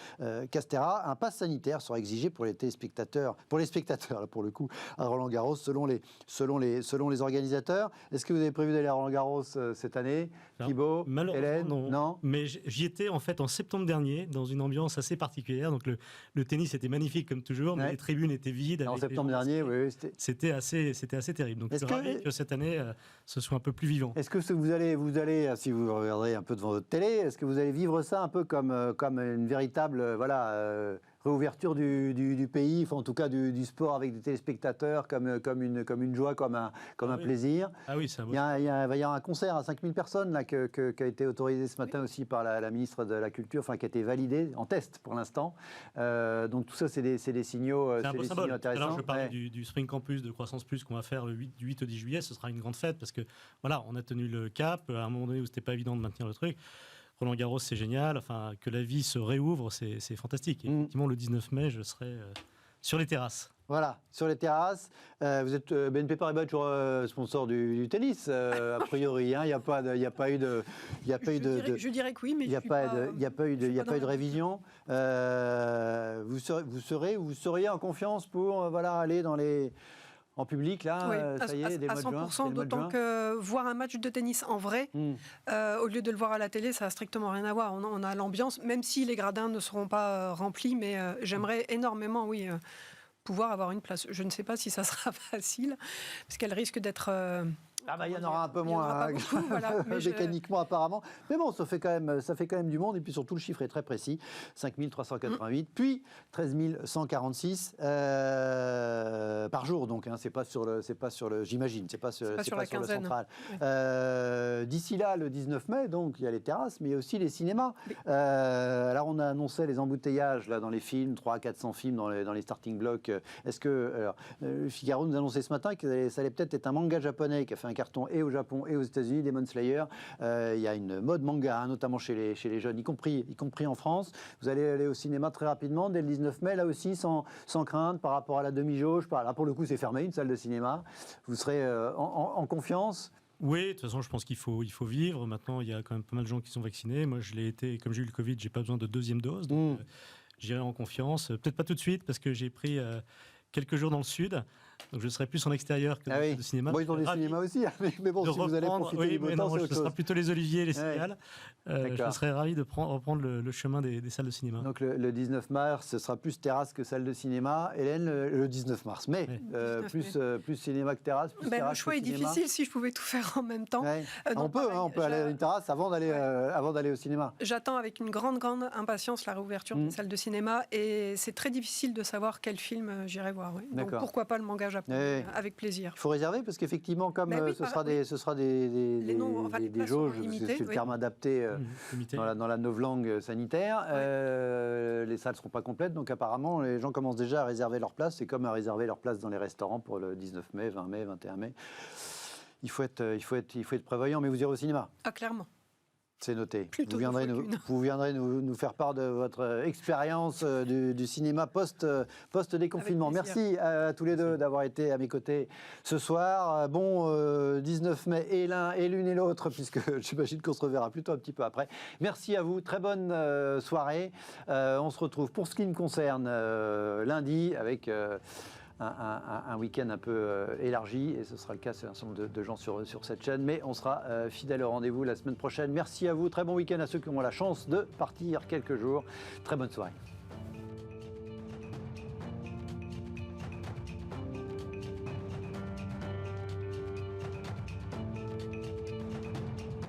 Castéra. Un pass sanitaire sera exigé pour les spectateurs, là, pour le coup, à Roland-Garros, selon les organisateurs. Est-ce que vous avez prévu d'aller à Roland-Garros cette année, Thibaut, Hélène? Non. Mais j'y étais en fait en septembre dernier, dans une ambiance assez particulière. Donc le tennis était magnifique comme toujours, mais les tribunes étaient vides. En septembre dernier, oui. C'était assez terrible. Donc je suis ravi que cette année, ce soit un peu plus vivant. Est-ce que vous allez, si vous regarderez un peu devant votre télé, est-ce que vous allez vivre ça un peu comme une véritable réouverture du pays, enfin en tout cas du sport avec des téléspectateurs comme une joie, comme un plaisir. Ah oui, c'est un beau. Il va y avoir un concert à 5000 personnes là, qui a été autorisé ce matin aussi par la ministre de la Culture, enfin qui a été validé en test pour l'instant. Donc tout ça, c'est des signaux, c'est un beau symbole. intéressants. Alors, je parlais du Spring Campus de Croissance Plus qu'on va faire du 8 au 10 juillet. Ce sera une grande fête parce que voilà, on a tenu le cap à un moment donné où c'était pas évident de maintenir le truc. Roland Garros, c'est génial. Enfin, que la vie se réouvre, c'est fantastique. Et effectivement, le 19 mai, je serai sur les terrasses. Voilà, sur les terrasses. Vous êtes BNP Paribas toujours sponsor du tennis, a priori. Il n'y a pas eu de, je dirais que oui, mais il n'y a pas eu de révision. Vous seriez en confiance pour aller en public, là, oui, ça y est, dès le à mois de 100%, juin. d'autant que voir un match de tennis en vrai, au lieu de le voir à la télé, ça n'a strictement rien à voir. On a l'ambiance, même si les gradins ne seront pas remplis, mais j'aimerais énormément, oui, pouvoir avoir une place. Je ne sais pas si ça sera facile, parce qu'elle risque d'être... il y en aura un peu moins mécaniquement apparemment. Mais bon, ça fait quand même du monde. Et puis surtout, le chiffre est très précis. 5388, puis 13 146 par jour. Donc, c'est pas sur le, j'imagine, c'est pas sur le central. D'ici là, le 19 mai, donc, il y a les terrasses, mais il y a aussi les cinémas. Oui. Alors, on a annoncé les embouteillages là, dans les films, 300 à 400 films dans les starting blocks. Est-ce que... Figaro nous a annoncé ce matin que ça allait peut-être être un manga japonais qui a fait un carton et au Japon et aux États-Unis, Demon Slayer. Il y a une mode manga, notamment chez les jeunes, y compris en France. Vous allez aller au cinéma très rapidement, dès le 19 mai, là aussi, sans crainte par rapport à la demi-jauge. Là, pour le coup, c'est fermé, une salle de cinéma. Vous serez en confiance. Oui, de toute façon, je pense qu'il faut vivre. Maintenant, il y a quand même pas mal de gens qui sont vaccinés. Moi, je l'ai été, comme j'ai eu le Covid, j'ai pas besoin de deuxième dose. Donc, j'irai en confiance. Peut-être pas tout de suite, parce que j'ai pris... quelques jours dans le sud, donc je serai plus en extérieur que dans le cinéma. Bon, ils ont des cinémas aussi, mais bon, si vous allez profiter du beau temps, c'est autre chose. Ce sera plutôt les oliviers et les céréales. Je serai ravi de reprendre le chemin des salles de cinéma. Donc le 19 mars, ce sera plus terrasse que salle de cinéma. Hélène, le 19 mars, mais plus cinéma que terrasse. Le choix est difficile si je pouvais tout faire en même temps. On peut aller à une terrasse avant d'aller au cinéma. J'attends avec une grande impatience la réouverture des salles de cinéma et c'est très difficile de savoir quel film j'irai voir. Oui. Donc pourquoi pas le manga japonais, avec plaisir. Il faut réserver parce qu'effectivement, comme ce sera des jauges, c'est le terme adapté dans la novlangue sanitaire, les salles ne seront pas complètes, donc apparemment les gens commencent déjà à réserver leur place, c'est comme à réserver leur place dans les restaurants pour le 19 mai, 20 mai, 21 mai. Il faut être prévoyant, mais vous irez au cinéma. Ah, clairement. C'est noté. Vous viendrez nous faire part de votre expérience du cinéma post-déconfinement. Merci à tous les deux d'avoir été à mes côtés ce soir. Bon 19 mai et l'un et l'une et l'autre, puisque j'imagine qu'on se reverra plutôt un petit peu après. Merci à vous. Très bonne soirée. On se retrouve pour ce qui me concerne lundi avec... un week-end un peu élargi, et ce sera le cas, c'est un certain nombre de gens sur cette chaîne, mais on sera fidèle au rendez-vous la semaine prochaine. Merci à vous, très bon week-end à ceux qui ont la chance de partir quelques jours. Très bonne soirée.